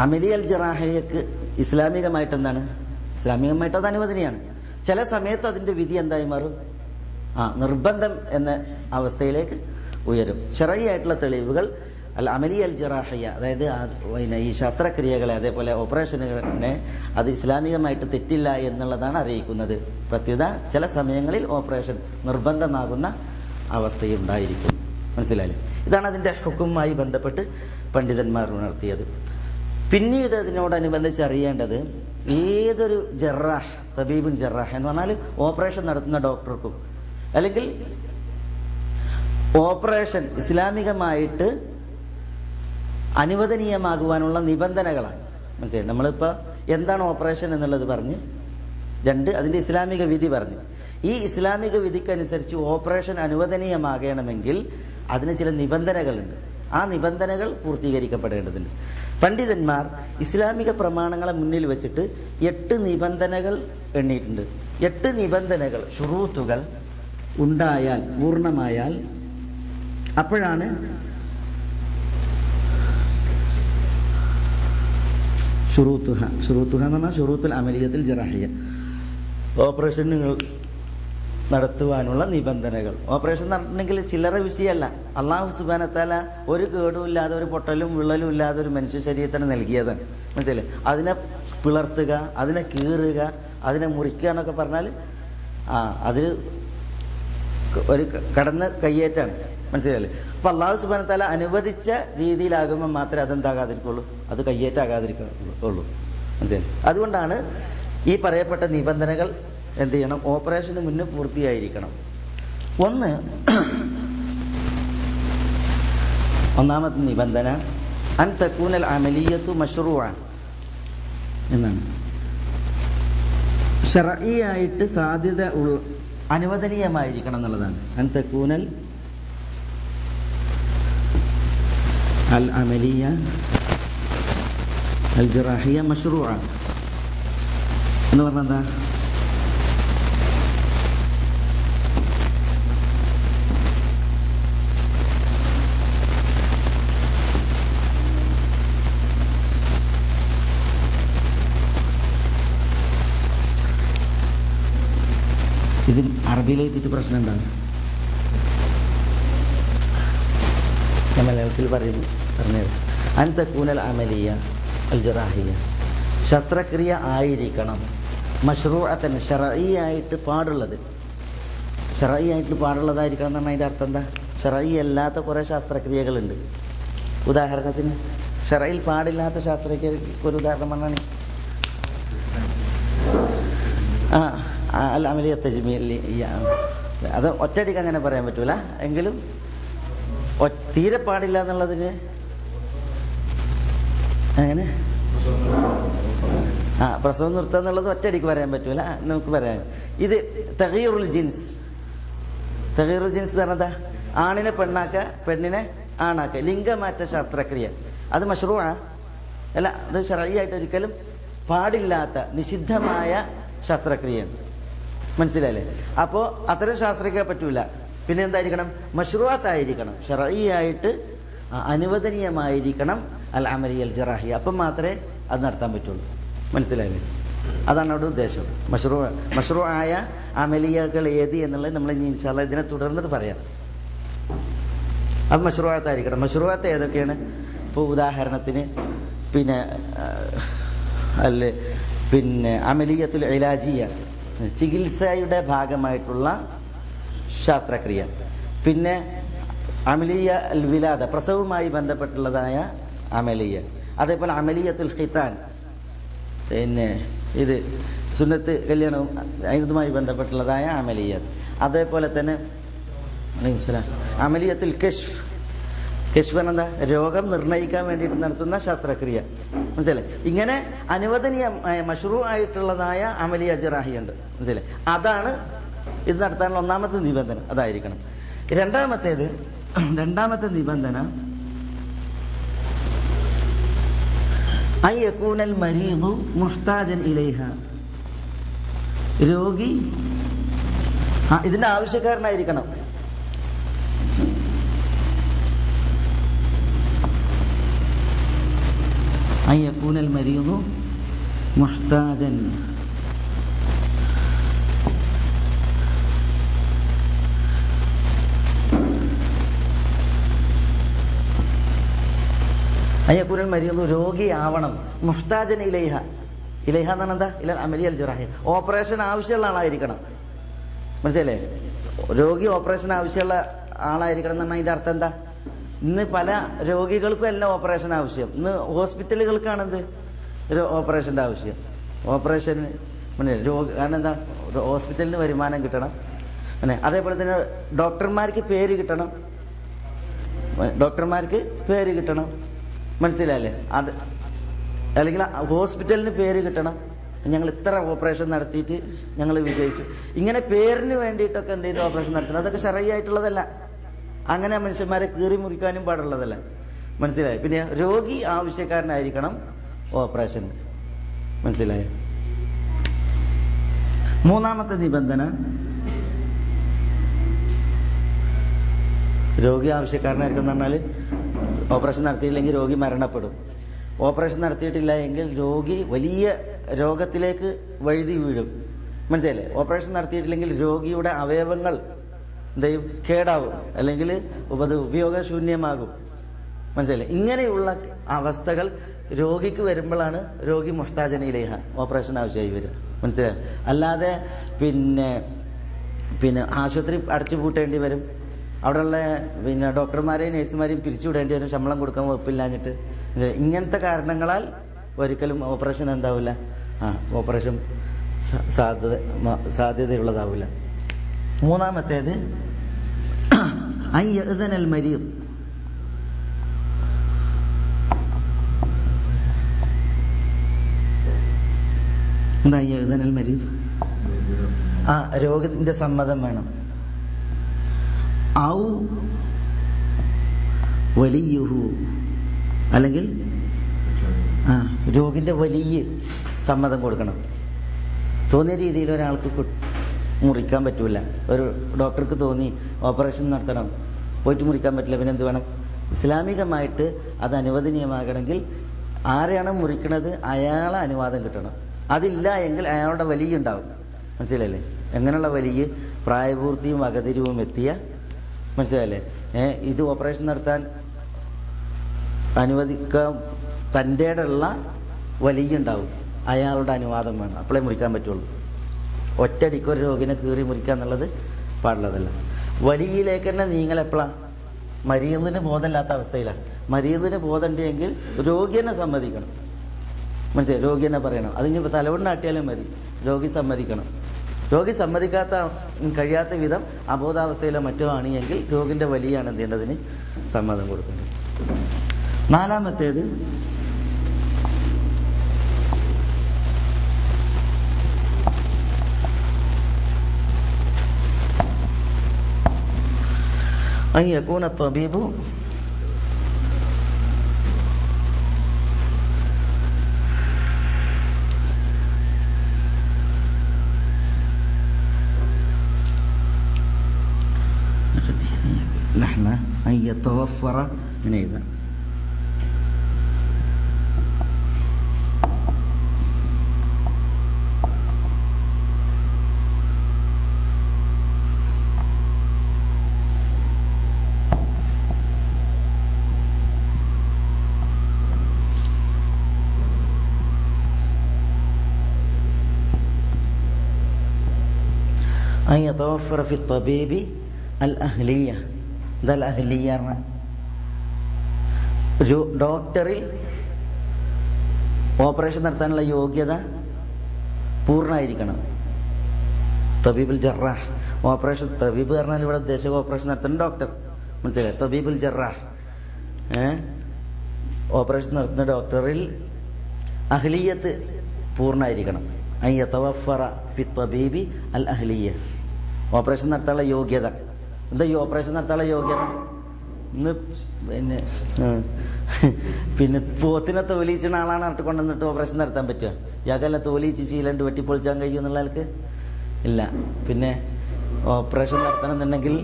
അമലിയൽ ജറാഹയ്ക്ക് ഇസ്ലാമികമായിട്ട് എന്താണ്? ഇസ്ലാമികമായിട്ട് അത് അനുവദനീയാണ്. ചില സമയത്ത് അതിന്റെ വിധി എന്തായി മാറും? നിർബന്ധം എന്ന അവസ്ഥയിലേക്ക് ഉയരും. ശറഈ ആയിട്ടുള്ള തെളിവുകൾ അൽ അമലിയൽ ജറാഹയ്യ, അതായത് ഈ ശസ്ത്രക്രിയകളെ അതേപോലെ ഓപ്പറേഷനുകളെ അത് ഇസ്ലാമികമായിട്ട് തെറ്റില്ല എന്നുള്ളതാണ് അറിയിക്കുന്നത്. പ്രത്യേകത ചില സമയങ്ങളിൽ ഓപ്പറേഷൻ നിർബന്ധമാകുന്ന അവസ്ഥയുണ്ടായിരിക്കും. മനസ്സിലായില്ലേ? ഇതാണ് അതിന്റെ ഹുക്കുമായി ബന്ധപ്പെട്ട് പണ്ഡിതന്മാർ ഉണർത്തിയത്. പിന്നീട് അതിനോടനുബന്ധിച്ച് അറിയേണ്ടത് ഏതൊരു ജറാഹ്, തബീബുൻ ജറാഹ് എന്ന് പറഞ്ഞാൽ ഓപ്പറേഷൻ നടത്തുന്ന ഡോക്ടർക്കും അല്ലെങ്കിൽ ഓപ്പറേഷൻ ഇസ്ലാമികമായിട്ട് അനുവദനീയമാകുവാനുള്ള നിബന്ധനകളാണ്. മനസ്സിലായി? നമ്മളിപ്പോൾ എന്താണ് ഓപ്പറേഷൻ എന്നുള്ളത് പറഞ്ഞ്, രണ്ട് അതിന്റെ ഇസ്ലാമിക വിധി പറഞ്ഞ്, ഈ ഇസ്ലാമിക വിധിക്കനുസരിച്ച് ഓപ്പറേഷൻ അനുവദനീയമാകണമെങ്കിൽ അതിന് ചില നിബന്ധനകളുണ്ട്. ആ നിബന്ധനകൾ പൂർത്തീകരിക്കപ്പെടേണ്ടതുണ്ട്. പണ്ഡിതന്മാർ ഇസ്ലാമിക പ്രമാണങ്ങളെ മുന്നിൽ വെച്ചിട്ട് 8 നിബന്ധനകൾ എണ്ണിയിട്ടുണ്ട്. 8 നിബന്ധനകൾ, ശുറൂത്തുകൾ ഉണ്ടായാൽ, പൂർണ്ണമായാൽ, അപ്പോഴാണ് ഷുറൂത്തുഹ എന്ന് പറഞ്ഞാൽ ഷുറൂത്തുൽ അമലിയത്തുൽ ജറാഹിയ്യ, ഓപ്പറേഷനുകൾ നടത്തുവാനുള്ള നിബന്ധനകൾ. ഓപ്പറേഷൻ നടത്തണമെങ്കിൽ ചില്ലറ വിഷയമല്ല. അള്ളാഹു സുബ്ഹാനഹു വ തആല ഒരു കേടും ഇല്ലാതെ, ഒരു പൊട്ടലും വിള്ളലും ഇല്ലാതെ ഒരു മനുഷ്യ ശരീരത്തിന് നൽകിയതാണ്. മനസ്സിലായി? അതിനെ പിളർത്തുക, അതിനെ കീറുക, അതിനെ മുറിക്കുക എന്നൊക്കെ പറഞ്ഞാൽ അതിൽ ഒരു കടന്ന് കയ്യേറ്റാണ്. മനസ്സിലായില്ലേ? അപ്പൊ അള്ളാഹു സുബ്ഹാനഹു വ തആല അനുവദിച്ച രീതിയിലാകുമ്പോൾ മാത്രമേ അതെന്താകാതിരിക്കുള്ളൂ, അത് കയ്യേറ്റാകാതിരിക്കുള്ളൂ. മനസ്സിലായി? അതുകൊണ്ടാണ് ഈ പറയപ്പെട്ട നിബന്ധനകൾ എന്ത് ചെയ്യണം? ഓപ്പറേഷന് മുന്നേ പൂർത്തിയായിരിക്കണം. ഒന്നാമത്തെ നിബന്ധന അൻ തകൂനൽ അമലിയത്തു മശ്റൂഅ എന്നാണ്. ശർഈയായിട്ട് സാധ്യത അനുവദനീയമായിരിക്കണം എന്നുള്ളതാണ്. അൻ തകൂനൽ അൽ അമലിയ അൽ ജറാഹിയ മശ്റൂഅ എന്ന് പറഞ്ഞാൽ എന്താ? ഇത് അറബിയിലെത്തിയിട്ട് പ്രശ്നം ഉണ്ടാകും. ഞാൻ മലയാളത്തിൽ പറഞ്ഞത് അൻ തകൂനൽ അമലിയ അൽ ജറാഹിയ, ശസ്ത്രക്രിയ ആയിരിക്കണം മശ്റൂഅത്തൻ, ശർഈയായിട്ട് പാടുള്ളത്. ശർഈയായിട്ട് പാടുള്ളതായിരിക്കണം എന്ന് പറഞ്ഞാൽ അതിൻ്റെ അർത്ഥം എന്താ? ശർഈ അല്ലാത്ത കുറേ ശസ്ത്രക്രിയകളുണ്ട്. ഉദാഹരണത്തിന് ശർഈൽ പാടില്ലാത്ത ശസ്ത്രക്രിയക്ക് ഒരു ഉദാഹരണം പറഞ്ഞാണ് അൽ അമലിയ തജ്മീലിയ. അത് ഒറ്റയടിക്ക് അങ്ങനെ പറയാൻ പറ്റൂല, എങ്കിലും തീരെ പാടില്ല എന്നുള്ളതിന് അങ്ങനെ പ്രസവം നിർത്തുക എന്നുള്ളത് ഒറ്റയടിക്ക് പറയാൻ പറ്റൂല. നമുക്ക് പറയാം ഇത് തഗീറുൽ ജിൻസ്. തഗീറുൽ ജിൻസ് പറഞ്ഞതാ ആണിനെ പെണ്ണാക്ക, പെണ്ണിനെ ആണാക്ക, ലിംഗമാറ്റ ശസ്ത്രക്രിയ. അത് മശ്റൂഅ അല്ല, അത് ശർഈയായിട്ട് ഒരിക്കലും പാടില്ലാത്ത നിഷിദ്ധമായ ശസ്ത്രക്രിയയാണ്. മനസ്സിലായില്ലേ? അപ്പോ അത്തരം ശാസ്ത്രക്രിയ പറ്റൂല. പിന്നെ എന്തായിരിക്കണം? മശ്റൂഅത്തായിരിക്കണം, ശർഈയായിട്ട് അനുവദനീയമായിരിക്കണം അൽ അമലിയ അൽ ജറാഹിയ. അപ്പം മാത്രമേ അത് നടത്താൻ പറ്റുള്ളൂ. മനസ്സിലായില്ലേ? അതാണ് അവിടെ ഉദ്ദേശം. മശ്റൂഅായ അമലിയകൾ ഏത് എന്നുള്ളത് നമ്മൾ ഇനി ഇൻഷാ അല്ലാഹ് ഇതിനെ തുടർന്നിട്ട് പറയാം. അത് മശ്റൂഅത്തായിരിക്കണം. മശ്റൂഅത്ത് ഏതൊക്കെയാണ്? ഇപ്പോൾ ഉദാഹരണത്തിന് പിന്നെ അമലിയത്തുൽ ഇലാജിയ, ചികിത്സയുടെ ഭാഗമായിട്ടുള്ള ശസ്ത്രക്രിയ. പിന്നെ അമലിയ അൽ വിലാദ, പ്രസവവുമായി ബന്ധപ്പെട്ടുള്ളതായ അമലിയ. അതേപോലെ അമലിയത്തുൽ ഖിതാൻ, പിന്നെ ഇത് സുന്നത്ത് കല്യാണവും അതുമായി ബന്ധപ്പെട്ടുള്ളതായ അമലിയ. അതേപോലെ തന്നെ അമലിയത്തുൽ കശ്ഫ്. കശ്ഫ് എന്താ? രോഗം നിർണയിക്കാൻ വേണ്ടിയിട്ട് നടത്തുന്ന ശസ്ത്രക്രിയ. മനസ്സിലായി? ഇങ്ങനെ അനുവദനീയമായ മഷ്റൂ ആയിട്ടുള്ളതായ അമലിയ ജറാഹിയുണ്ട്. മനസ്സിലായി? അതാണ് ഇത് നടത്താനുള്ള ഒന്നാമത്തെ നിബന്ധന, അതായിരിക്കണം. രണ്ടാമത്തെ നിബന്ധന അയ്യകൂനൽ മരീദു മുഹ്താജൻ ഇലൈഹ. രോഗി ഇതിന്റെ ആവശ്യക്കാരനായിരിക്കണം. അയ്യകൂനൽ മരീദു മുഹ്താജൻ അയ്യക്കൂനൽ മരീദു രോഗിയാവണം. മുഹ്താജൻ ഇലൈഹ. ഇലൈഹ എന്നാണ് എന്താ? ഇല അമലിയൽ ജറാഹി. ഓപ്പറേഷൻ ആവശ്യമുള്ള ആളായിരിക്കണം. മനസ്സിലല്ലേ? രോഗി ഓപ്പറേഷൻ ആവശ്യമുള്ള ആളായിരിക്കണം എന്ന് പറഞ്ഞാൽ അതിന്റെ അർത്ഥം എന്താ? ഇന്ന് പല രോഗികൾക്കും എല്ലാം ഓപ്പറേഷൻ ആവശ്യം. ഇന്ന് ഹോസ്പിറ്റലുകൾക്കാണ് എന്ത് ഓപ്പറേഷന്റെ ആവശ്യം. ഓപ്പറേഷൻ കാരണം എന്താ? ഹോസ്പിറ്റലിന് വരുമാനം കിട്ടണം. അതേപോലെ തന്നെ ഡോക്ടർമാർക്ക് പേര് കിട്ടണം. മനസ്സിലായല്ലേ? അത് അല്ലെങ്കിൽ ഹോസ്പിറ്റലിന് പേര് കിട്ടണം. ഞങ്ങൾ ഇത്ര ഓപ്പറേഷൻ നടത്തിയിട്ട് ഞങ്ങൾ വിജയിച്ചു. ഇങ്ങനെ പേരിന് വേണ്ടിയിട്ടൊക്കെ എന്തെങ്കിലും ഓപ്പറേഷൻ നടത്തണം. അതൊക്കെ ശരഈയായിട്ടുള്ളതല്ല. അങ്ങനെ മനുഷ്യന്മാരെ കീറി മുറിക്കാനും പാടുള്ളതല്ല. മനസ്സിലായി? പിന്നെ രോഗി ആവശ്യക്കാരനായിരിക്കണം ഓപ്പറേഷൻ. മനസ്സിലായോ? മൂന്നാമത്തെ നിബന്ധന രോഗി ആവശ്യക്കാരനായിരിക്കും എന്ന് പറഞ്ഞാൽ ഓപ്പറേഷൻ നടത്തിയില്ലെങ്കിൽ രോഗി മരണപ്പെടും. ഓപ്പറേഷൻ നടത്തിയിട്ടില്ല എങ്കിൽ രോഗി വലിയ രോഗത്തിലേക്ക് വഴുതി വീഴും. മനസ്സിലായില്ലേ? ഓപ്പറേഷൻ നടത്തിയിട്ടില്ലെങ്കിൽ രോഗിയുടെ അവയവങ്ങൾ എന്തെയും കേടാവും, അല്ലെങ്കിൽ ഉപയോഗശൂന്യമാകും. മനസ്സിലായില്ലേ? ഇങ്ങനെയുള്ള അവസ്ഥകൾ രോഗിക്ക് വരുമ്പോഴാണ് രോഗി മുഹ്താജൻ ഇലൈഹ, ഓപ്പറേഷൻ ആവശ്യമായി വരിക. മനസ്സിലായി? അല്ലാതെ പിന്നെ ആശുപത്രി അടച്ചു പൂട്ടേണ്ടി വരും, അവിടെയുള്ള ഡോക്ടർമാരെയും നഴ്സുമാരെയും പിരിച്ചുവിടേണ്ടി വരും, ശമ്പളം കൊടുക്കാൻ വകുപ്പില്ലാഞ്ഞിട്ട്. ഇങ്ങനത്തെ കാരണങ്ങളാൽ ഒരിക്കലും ഓപ്പറേഷൻ എന്താവില്ല, ഓപ്പറേഷൻ സാധ്യതയുള്ളതാവില്ല. മൂന്നാമത്തേത് അയ്യഅ്ദനൽ മരീദ്. എന്താ അയ്യഅ്ദനൽ മരീദ്? രോഗത്തിന്റെ സമ്മതം വേണം. ഔ വലിയുഹു, അല്ലെങ്കിൽ രോഗിന്റെ വലിയ സമ്മതം കൊടുക്കണം. തോന്നിയ രീതിയിൽ ഒരാൾക്ക് മുറിക്കാൻ പറ്റൂല. ഒരു ഡോക്ടർക്ക് തോന്നി ഓപ്പറേഷൻ നടത്തണം, പോയിട്ട് മുറിക്കാൻ പറ്റില്ല, പിന്നെ എന്ത് വേണം? ഇസ്ലാമികമായിട്ട് അത് അനുവദനീയമാകണമെങ്കിൽ ആരെയാണ് മുറിക്കുന്നത് അയാളെ അനുവാദം കിട്ടണം. അതില്ല എങ്കിൽ അയാളുടെ വലിയ ഉണ്ടാവും. മനസ്സിലല്ലേ? എങ്ങനെയുള്ള വലിയ? പ്രായപൂർത്തിയും വകതിരിവും എത്തിയ, മനസ്സിലല്ലേ? ഇത് ഓപ്പറേഷൻ നടത്താൻ അനുവദിക്കാൻ തൻ്റെ ഉള്ള വലിയ ഉണ്ടാവും, അയാളുടെ അനുവാദം വേണം, അപ്പോഴേ മുറിക്കാൻ പറ്റുള്ളൂ. ഒറ്റയടിക്ക് ഒരു രോഗിനെ കീറി മുറിക്കുക എന്നുള്ളത് പാടുള്ളതല്ല. വലിയിലേക്ക് തന്നെ നീങ്ങൽ എപ്പോഴാണ്? മരീദിന് ബോധമില്ലാത്ത അവസ്ഥയിലാണ്. മരീദിന് ബോധമുണ്ടെങ്കിൽ രോഗി തന്നെ സമ്മതിക്കണം. മനസ്സിലായി? രോഗി തന്നെ പറയണം. അതിന് തലവണ്ണാട്ടിയാലും മതി, രോഗി സമ്മതിക്കണം. രോഗി കഴിയാത്ത വിധം അബോധാവസ്ഥയിലോ മറ്റോ ആണ് എങ്കിൽ രോഗിന്റെ വലിയാണ് എന്ത് ചെയ്യേണ്ടതിന് സമ്മതം കൊടുക്കേണ്ടത്. നാലാമത്തേത് أن يكون الطبيب لحظة أن يتوفر من أيضا أن يتوفر في الطبيب الأهلية. എന്താ അഹ്ലിയ? ഡോക്ടറിൽ ഓപ്പറേഷൻ നടത്താനുള്ള യോഗ്യത പൂർണ്ണമായിരിക്കണം. തബീബുൽ ജറാഹ് ഓപ്പറേഷൻ. തബീബ് പറഞ്ഞാൽ ഇവിടെ ഉദ്ദേശിച്ച ഓപ്പറേഷൻ നടത്തുന്ന ഡോക്ടർ, മനസ്സിലായി? തബീബുൽ ജറാഹ് ഓപ്പറേഷൻ നടത്തുന്ന ഡോക്ടറിൽ അഹ്ലിയത്ത് പൂർണ്ണമായിരിക്കണം. അയ്യതവഫറ ഫി തബീബി അൽ അഹ്ലിയ, ഓപ്പറേഷൻ നടത്താനുള്ള യോഗ്യത. എന്താ ഈ ഓപ്പറേഷൻ നടത്താനുള്ള യോഗ്യത? ഇന്ന് പിന്നെ പോത്തിനെ തോലിച്ചിന് ആളാണ് നട്ട് കൊണ്ടുവന്നിട്ട് ഓപ്പറേഷൻ നടത്താൻ പറ്റുക? യാക്കല്ല തോലിച്ച് ശീലണ്ട് വെട്ടിപ്പൊളിച്ചാൻ കഴിയും എന്നുള്ള ആൾക്ക് ഇല്ല. പിന്നെ ഓപ്പറേഷൻ നടത്തണമെന്നുണ്ടെങ്കിൽ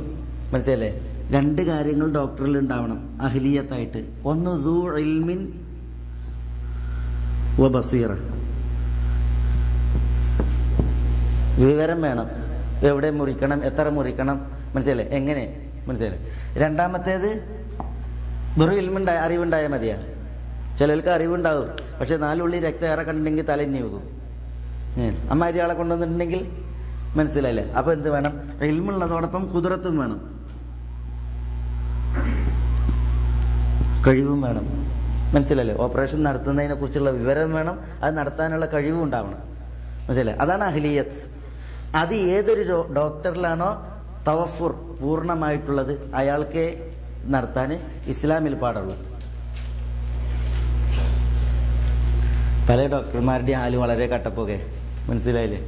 മനസ്സിലല്ലേ, 2 കാര്യങ്ങൾ ഡോക്ടറിൽ ഉണ്ടാവണം അഹ്ലിയത്തായിട്ട്. ഒന്ന് ദൂ ഇൽമിൻ വ ബസീറ, വിവരം വേണം. എവിടെ മുറിക്കണം, എത്ര മുറിക്കണം, മനസ്സിലല്ലേ, എങ്ങനെ, മനസ്സിലല്ലേ. രണ്ടാമത്തേത് വെറും ഇൽമുണ്ടായ അറിവുണ്ടായാൽ മതിയാ. ചിലർക്ക് അറിവുണ്ടാവും, പക്ഷെ 4 ഉള്ളി രക്തം ഏറെ കണ്ടിട്ടുണ്ടെങ്കിൽ തലഞ്ഞു പോകും. അമ്മാരി ആളെ കൊണ്ടുവന്നിട്ടുണ്ടെങ്കിൽ മനസ്സിലായില്ലേ. അപ്പൊ എന്ത് വേണം? ഇൽമുള്ളതോടൊപ്പം കുദറത്തും വേണം, കഴിവും വേണം, മനസ്സിലല്ലേ. ഓപ്പറേഷൻ നടത്തുന്നതിനെ കുറിച്ചുള്ള വിവരം വേണം, അത് നടത്താനുള്ള കഴിവും ഉണ്ടാവണം, മനസ്സിലായി? അതാണ് അഹ്ലിയത്ത്. അത് ഏതൊരു ഡോക്ടറിലാണോ തവഫുർ പൂർണ്ണമായിട്ടുള്ളത് അയാൾക്ക് നടത്താൻ ഇസ്ലാമിൽ പാടുള്ളൂ. പല ഡോക്ടർമാരുടെ ആല് വളരെ കട്ടപ്പോകെ, മനസ്സിലായില്ലേ.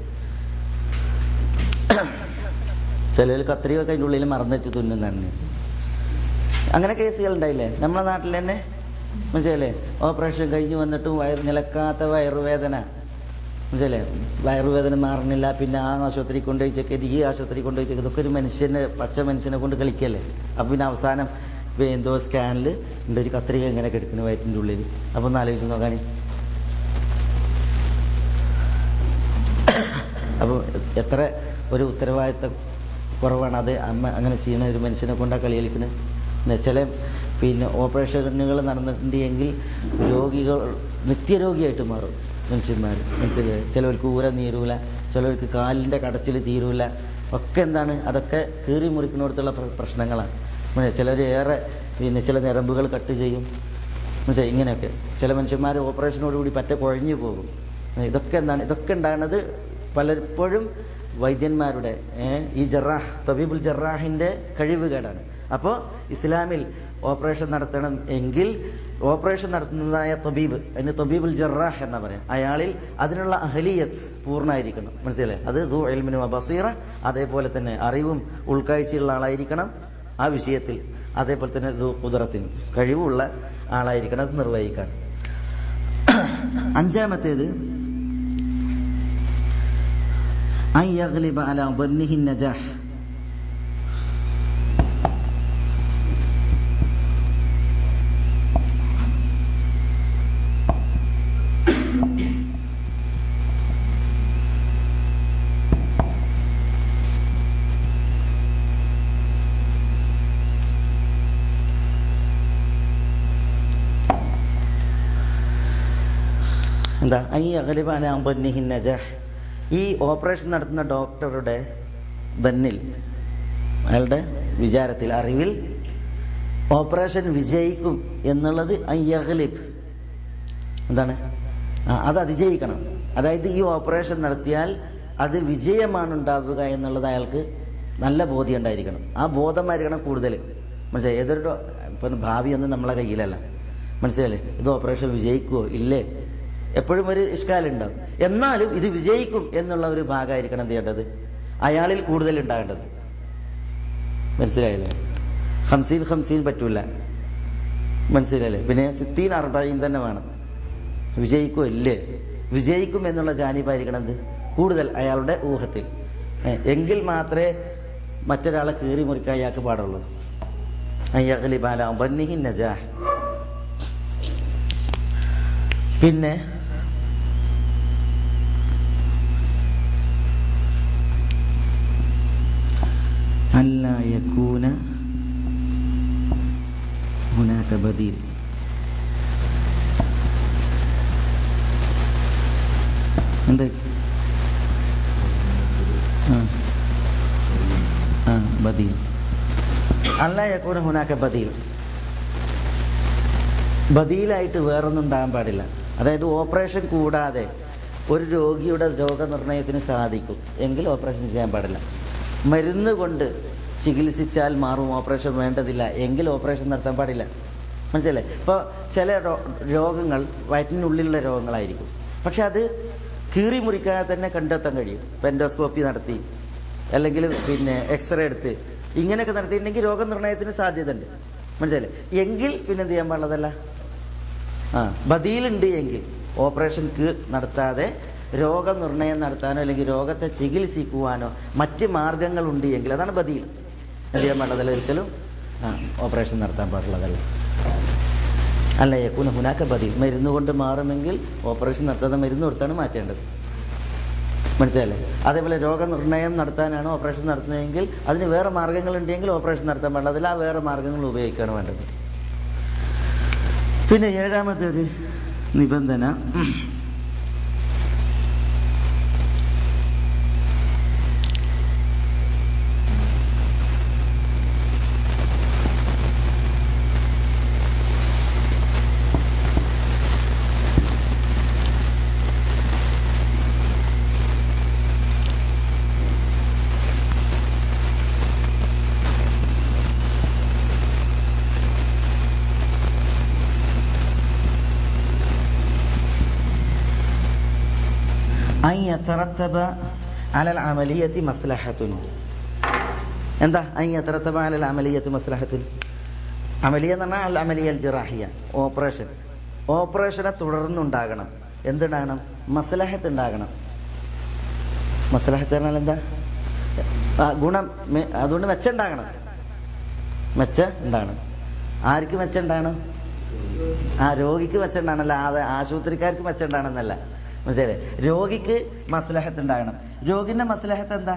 ചിലർ കത്രിയൊക്കെ അതിൻ്റെ ഉള്ളിൽ മറന്നു വെച്ച് തുന്നുന്നതാണ്. അങ്ങനെ കേസുകൾ ഉണ്ടായില്ലേ നമ്മളെ നാട്ടിൽ തന്നെ, മനസ്സിലല്ലേ. ഓപ്പറേഷൻ കഴിഞ്ഞ് വന്നിട്ടും നിലക്കാത്ത വയറുവേദന, മനസ്സിലല്ലേ. വയറുവേദന മാറുന്നില്ല, പിന്നെ ആ ആശുപത്രി കൊണ്ടുപോയി ചെക്ക് ചെയ്ത്, ഈ ആശുപത്രി കൊണ്ടുപോയി ചെക്ക്, ഇതൊക്കെ ഒരു മനുഷ്യനെ, പച്ച മനുഷ്യനെ കൊണ്ട് കളിക്കല്ലേ. അപ്പം പിന്നെ അവസാനം എന്തോ സ്കാനിൽ ഉണ്ട് ഒരു കത്രിക എങ്ങനെ കിടക്കുന്നു വയറ്റിൻ്റെ ഉള്ളിൽ. അപ്പം ഒന്ന് ആലോചിച്ച് നോക്കാൻ. അപ്പോൾ എത്ര ഒരു ഉത്തരവാദിത്ത കുറവാണ് അത്. അമ്മ അങ്ങനെ ചെയ്യുന്ന ഒരു മനുഷ്യനെ കൊണ്ടാണ് കളി കളിക്കുന്നത്. ചില പിന്നെ ഓപ്പറേഷനുകൾ നടന്നിട്ടുണ്ട് എങ്കിൽ രോഗികൾ നിത്യരോഗിയായിട്ട് മാറും മനുഷ്യന്മാർ, മനസ്സിലായി? ചിലവർക്ക് ഊര നീരൂല, ചിലവർക്ക് കാലിൻ്റെ കടച്ചിൽ തീരൂല, ഒക്കെ എന്താണ്, അതൊക്കെ കീറി മുറിക്കുന്നിടത്തുള്ള പ്രശ്നങ്ങളാണ്. ചിലർ ഏറെ പിന്നെ ചില ഞരമ്പുകൾ കട്ട് ചെയ്യും, മനസ്സിലായി? ഇങ്ങനെയൊക്കെ ചില മനുഷ്യന്മാർ ഓപ്പറേഷനോടുകൂടി പറ്റ കുഴഞ്ഞു പോകും. ഇതൊക്കെ എന്താണ്, ഇതൊക്കെ ഉണ്ടാകുന്നത് പലപ്പോഴും വൈദ്യന്മാരുടെ ഈ ജറാഹ്, തബീബുൽ ജറാഹിൻ്റെ കഴിവുകേടാണ്. അപ്പോൾ ഇസ്ലാമിൽ ഓപ്പറേഷൻ നടത്തണം എങ്കിൽ ഓപ്പറേഷൻ നടത്തുന്നതായ തബീബ്, അതിന് തബീബുൽ ജറാഹ് എന്നാ പറയാം, അയാളിൽ അതിനുള്ള അഹ്ലിയത്ത് പൂർണ്ണമായിരിക്കണം, മനസ്സിലായി? അത് ദൂ ഇൽമിൻ വ ബസീറ, അതേപോലെ തന്നെ അറിവും ഉൾക്കാഴ്ചയുള്ള ആളായിരിക്കണം ആ വിഷയത്തിൽ. അതേപോലെ തന്നെ ദൂ ഖുദ്റത്തിൻ, കഴിവുള്ള ആളായിരിക്കണം അത് നിർവഹിക്കാൻ. അഞ്ചാമത്തേത് അൻ യഗ്ലിബ അലാ ദന്നിഹി നജാഹ്, എന്താ അൻ യഗ്ലിബ അലാ ദന്നിഹി നജാഹ്, ഈ ഓപ്പറേഷൻ നടത്തുന്ന ഡോക്ടറുടെ ദന്നിൽ, അയാളുടെ വിചാരത്തിൽ, അറിവിൽ ഓപ്പറേഷൻ വിജയിക്കും എന്നുള്ളത് അൻ യഗ്ലിബ്, എന്താണ്, അത് അതിജയിക്കണം. അതായത് ഈ ഓപ്പറേഷൻ നടത്തിയാൽ അത് വിജയമാണ് ഉണ്ടാവുക എന്നുള്ളത് അയാൾക്ക് നല്ല ബോധ്യം ഉണ്ടായിരിക്കണം. ആ ബോധമായിരിക്കണം കൂടുതൽ, മനസ്സിലായി? ഏതൊരു ഇപ്പം ഭാവിയൊന്നും നമ്മളെ കയ്യിലല്ല, മനസ്സിലല്ലേ. ഇത് ഓപ്പറേഷൻ വിജയിക്കുമോ ഇല്ലേ, എപ്പോഴും ഒരു ഇഷ്കാലുണ്ടാവും. എന്നാലും ഇത് വിജയിക്കും എന്നുള്ള ഒരു ഭാഗമായിരിക്കണം എന്ത് ചെയ്യേണ്ടത്, അയാളിൽ കൂടുതൽ ഉണ്ടാകേണ്ടത്, മനസ്സിലായില്ലേ? 50-50 പറ്റൂല, മനസ്സിലല്ലേ. പിന്നെ 60-40 തന്നെ വേണം. വിജയിക്കും ഇല്ലേ, വിജയിക്കും എന്നുള്ള ജാനിബായിരിക്കണം എന്ത് കൂടുതൽ അയാളുടെ ഊഹത്തിൽ. എങ്കിൽ മാത്രമേ മറ്റൊരാളെ കീറി മുറിക്കാൻ അയാൾക്ക് പാടുള്ളൂ. പിന്നെ അല്ലാ യകൂന ഹുനാക ബദീൽ, എന്ത് ബദീൽ, അല്ലാ യകൂന ഹുനാക ബദീൽ, ബദീലായിട്ട് വേറൊന്നും ഉണ്ടാകാൻ പാടില്ല. അതായത് ഓപ്പറേഷൻ കൂടാതെ ഒരു രോഗിയുടെ രോഗനിർണയത്തിന് സാധിക്കും എങ്കിൽ ഓപ്പറേഷൻ ചെയ്യാൻ പാടില്ല. മരുന്ന് കൊണ്ട് ചികിത്സിച്ചാൽ മാറും, ഓപ്പറേഷൻ വേണ്ടതില്ല എങ്കിൽ ഓപ്പറേഷൻ നടത്താൻ പാടില്ല. മനസ്സിലല്ലേ? ഇപ്പോൾ ചില രോഗങ്ങൾ വയറ്റിനുള്ളിലുള്ള രോഗങ്ങളായിരിക്കും, പക്ഷെ അത് കീറി മുറിക്കാതെ തന്നെ കണ്ടെത്താൻ കഴിയും. എൻഡോസ്കോപ്പി നടത്തി അല്ലെങ്കിൽ പിന്നെ എക്സ്റേ എടുത്ത് ഇങ്ങനെയൊക്കെ നടത്തിയിട്ടുണ്ടെങ്കിൽ രോഗനിർണയത്തിന് സാധ്യത ഉണ്ട്. മനസ്സിലല്ലേ? എങ്കിൽ പിന്നെ എന്ത് ചെയ്യാൻ പാടുള്ളതല്ല. ബദീലുണ്ട് എങ്കിൽ ഓപ്പറേഷൻ നടത്താതെ രോഗനിർണയം നടത്താനോ അല്ലെങ്കിൽ രോഗത്തെ ചികിത്സിക്കുവാനോ മറ്റ് മാർഗങ്ങളുണ്ട് എങ്കിൽ അതാണ് ബദീൽ. എന്ത് ചെയ്യാൻ പാടുള്ളതല്ല, ഒരിക്കലും ഓപ്പറേഷൻ നടത്താൻ പാടുള്ളതല്ല. അല്ല യകൂന ഹുനാക ബദീൽ, മരുന്ന് കൊണ്ട് മാറുമെങ്കിൽ ഓപ്പറേഷൻ നടത്താതെ മരുന്ന് കൊടുത്താണ് മാറ്റേണ്ടത്. മനസ്സിലല്ലേ? അതേപോലെ രോഗനിർണയം നടത്താനാണ് ഓപ്പറേഷൻ നടത്തുന്നതെങ്കിൽ അതിന് വേറെ മാർഗങ്ങളുണ്ടെങ്കിൽ ഓപ്പറേഷൻ നടത്താൻ പാടില്ല, ആ വേറെ മാർഗങ്ങൾ ഉപയോഗിക്കുകയാണ് വേണ്ടത്. പിന്നെ 7ാമത്തെ ഒരു നിബന്ധന, അൻ യതറത്തബ അലൽ അമലിയത്തി മസ്ലഹത്തുൻ. എന്താ അൻ യതറത്തബ അലൽ അമലിയത്തി മസ്ലഹത്തുൻ? അമലിയ എന്ന് പറഞ്ഞാൽ അൽ അമലിയ അൽ ജിറാഹിയ, ഓപ്പറേഷനെ തുടർന്നുണ്ടാകണം. എന്തുണ്ടാകണം? മസ്ലഹത്ത് ഉണ്ടാകണം. മസ്ലഹത്ത് പറഞ്ഞാൽ എന്താ? ഗുണം. അതുകൊണ്ട് മെച്ചം ഉണ്ടാകണം. മെച്ചം ഉണ്ടാകണം. ആർക്ക് മെച്ചം ഉണ്ടാകണം? രോഗിക്ക് മെച്ചം ഉണ്ടാകണമല്ല, ആശുപത്രിക്കാർക്ക് മെച്ചം ഉണ്ടാകണമെന്നല്ല. മനസ്സിലെ? രോഗിക്ക് മസ്ലഹത്ത് ഉണ്ടാകണം. രോഗിന്റെ മസ്ലഹത്ത് എന്താ?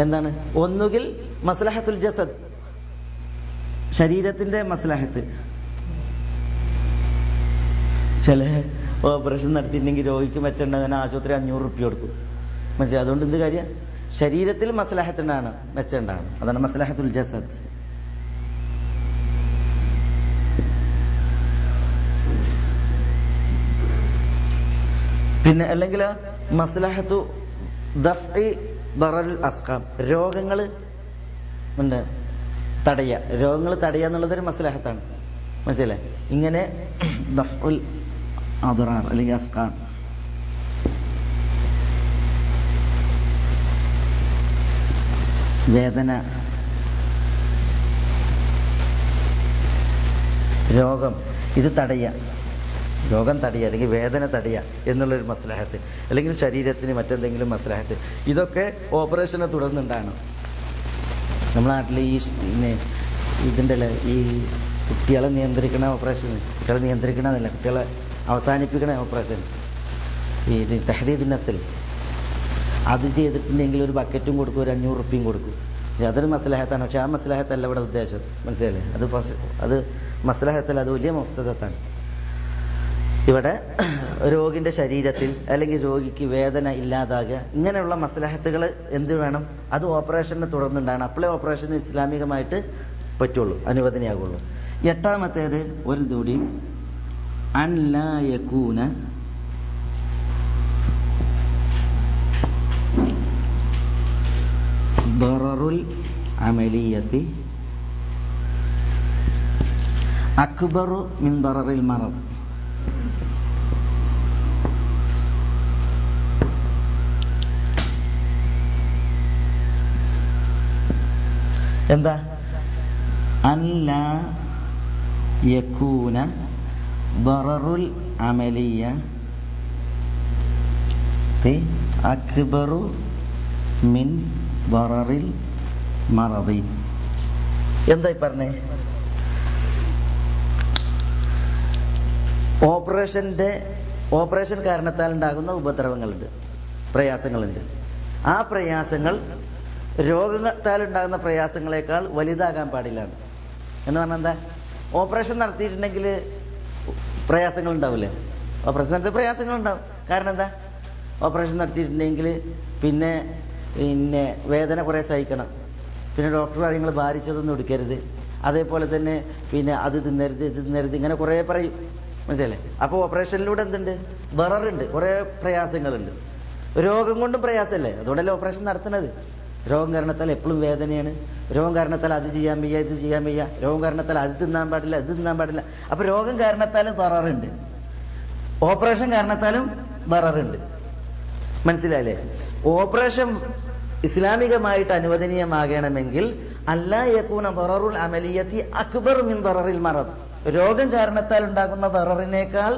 എന്താണ്? ഒന്നുകിൽ മസ്ലഹത്തുൽ ജസദ്, ശരീരത്തിന്റെ മസ്ലഹത്ത്. ചില ഓപ്പറേഷൻ നടത്തിയിട്ടുണ്ടെങ്കിൽ രോഗിക്ക് മെച്ചുണ്ടാകാൻ ആശുപത്രി 500 റുപ്യ കൊടുക്കും. മനസ്സിലായി? അതുകൊണ്ട് എന്ത് കാര്യം? ശരീരത്തിൽ മസ്ലഹത്ത് ഉണ്ടാകണം, മെച്ചം ഉണ്ടാകണം. അതാണ് മസ്ലഹത്തുൽ ജസദ്. പിന്നെ അല്ലെങ്കിൽ മസ്ലഹത്തു ദഫ്ഇ ദററിൽ അസ്ഖാം, രോഗങ്ങൾ ഉണ്ട് തടയുക. രോഗങ്ങൾ തടയുക എന്നുള്ളതൊരു മസ്ലഹത്താണ്. മനസ്സിലെ? ഇങ്ങനെ ദഫ്ഉൽ അദ്റാർ അല്ലെങ്കിൽ അസ്ഖാം. വേദന, രോഗം, ഇത് തടയുക, രോഗം തടയുക അല്ലെങ്കിൽ വേദന തടയുക എന്നുള്ളൊരു മസ്ലഹത്ത്, അല്ലെങ്കിൽ ശരീരത്തിന് മറ്റെന്തെങ്കിലും മസ്ലഹത്ത്, ഇതൊക്കെ ഓപ്പറേഷനെ തുടർന്നുണ്ടാകണം. നമ്മുടെ നാട്ടിൽ ഇതിൻ്റെ ഈ കുട്ടികളെ നിയന്ത്രിക്കണ ഓപ്പറേഷൻ, കുട്ടികളെ നിയന്ത്രിക്കണമെന്നല്ല, കുട്ടികളെ അവസാനിപ്പിക്കണ ഓപ്പറേഷൻ, ഈ തഹ്ദീദുൻ നസ്ൽ, അത് ചെയ്തിട്ടുണ്ടെങ്കിൽ ഒരു ബക്കറ്റും കൊടുക്കും, ഒരു 500 റുപ്യയും കൊടുക്കും. പക്ഷെ അതൊരു മസ്ലഹത്താണ്. പക്ഷെ ആ മസ്ലഹത്തല്ല ഇവിടെ ഉദ്ദേശം. മനസ്സിലല്ലേ? അത് മസ്ലഹത്തല്ല, അത് വലിയ മഫ്സദത്താണ്. ഇവിടെ രോഗിന്റെ ശരീരത്തിൽ അല്ലെങ്കിൽ രോഗിക്ക് വേദന ഇല്ലാതാകുക, ഇങ്ങനെയുള്ള മസ്ലഹത്തുകൾ എന്ത് വേണം? അത് ഓപ്പറേഷനെ തുടർന്നുണ്ടാകണം. അപ്പോഴേ ഓപ്പറേഷൻ ഇസ്ലാമികമായിട്ട് പറ്റുള്ളൂ, അനുവദനയാകുള്ളൂ. 8ാമത്തേത് ഒരു കൂടി, അൻ ലാ യകൂന ദററുൽ അമലിയത്തി അക്ബറു മിൻ ദററിൽ മറദ്. എന്താ? അല്ലാ യകൂന ദററുൽ അമലിയത്തി അക്ബറു മിൻ ദററിൽ മറദി. എന്തായി പറഞ്ഞേ? ഓപ്പറേഷൻ കാരണത്താൽ ഉണ്ടാകുന്ന ഉപദ്രവങ്ങളുണ്ട്, പ്രയാസങ്ങളുണ്ട്. ആ പ്രയാസങ്ങൾ രോഗത്താൽ ഉണ്ടാകുന്ന പ്രയാസങ്ങളെക്കാൾ വലുതാകാൻ പാടില്ല എന്ന് പറഞ്ഞാൽ എന്താ? ഓപ്പറേഷൻ നടത്തിയിട്ടുണ്ടെങ്കിൽ പ്രയാസങ്ങൾ ഉണ്ടാവില്ലേ? ഓപ്പറേഷൻ നടത്തിയ പ്രയാസങ്ങളുണ്ടാവും. കാരണം എന്താ? ഓപ്പറേഷൻ നടത്തിയിട്ടുണ്ടെങ്കിൽ പിന്നെ വേദന കുറേ സഹിക്കണം. പിന്നെ ഡോക്ടർ കാര്യങ്ങൾ ഭാരിച്ചതൊന്നും എടുക്കരുത്, അതേപോലെ തന്നെ പിന്നെ അത് തിന്നരുത് ഇത് തിന്നരുത്, ഇങ്ങനെ കുറേ പറയും. മനസ്സിലല്ലേ? അപ്പോൾ ഓപ്പറേഷനിലൂടെ എന്തുണ്ട്? ദററുണ്ട്, കുറേ പ്രയാസങ്ങളുണ്ട്. രോഗം കൊണ്ടും പ്രയാസമല്ലേ, അതുകൊണ്ടല്ലേ ഓപ്പറേഷൻ നടത്തുന്നത്. രോഗം കാരണത്താൽ എപ്പോഴും വേദനയാണ്, രോഗം കാരണത്താൽ അത് ചെയ്യാൻ വയ്യ, ഇത് ചെയ്യാൻ വയ്യ, രോഗം കാരണത്താൽ അത് തിന്നാൻ പാടില്ല, ഇത് തിന്നാൻ പാടില്ല. അപ്പൊ രോഗം കാരണത്താലും ദററുണ്ട്, ഓപ്പറേഷൻ കാരണത്താലും ദററുണ്ട്. മനസ്സിലായില്ലേ? ഓപ്പറേഷൻ ഇസ്ലാമികമായിട്ട് അനുവദനീയമാകണമെങ്കിൽ അല്ലാ യകൂന ദററുൽ അമലിയത്തി അക്ബർ മിൻ ദററിൽ മറദ്. രോഗം കാരണത്താൽ ഉണ്ടാകുന്ന ദററിനേക്കാൾ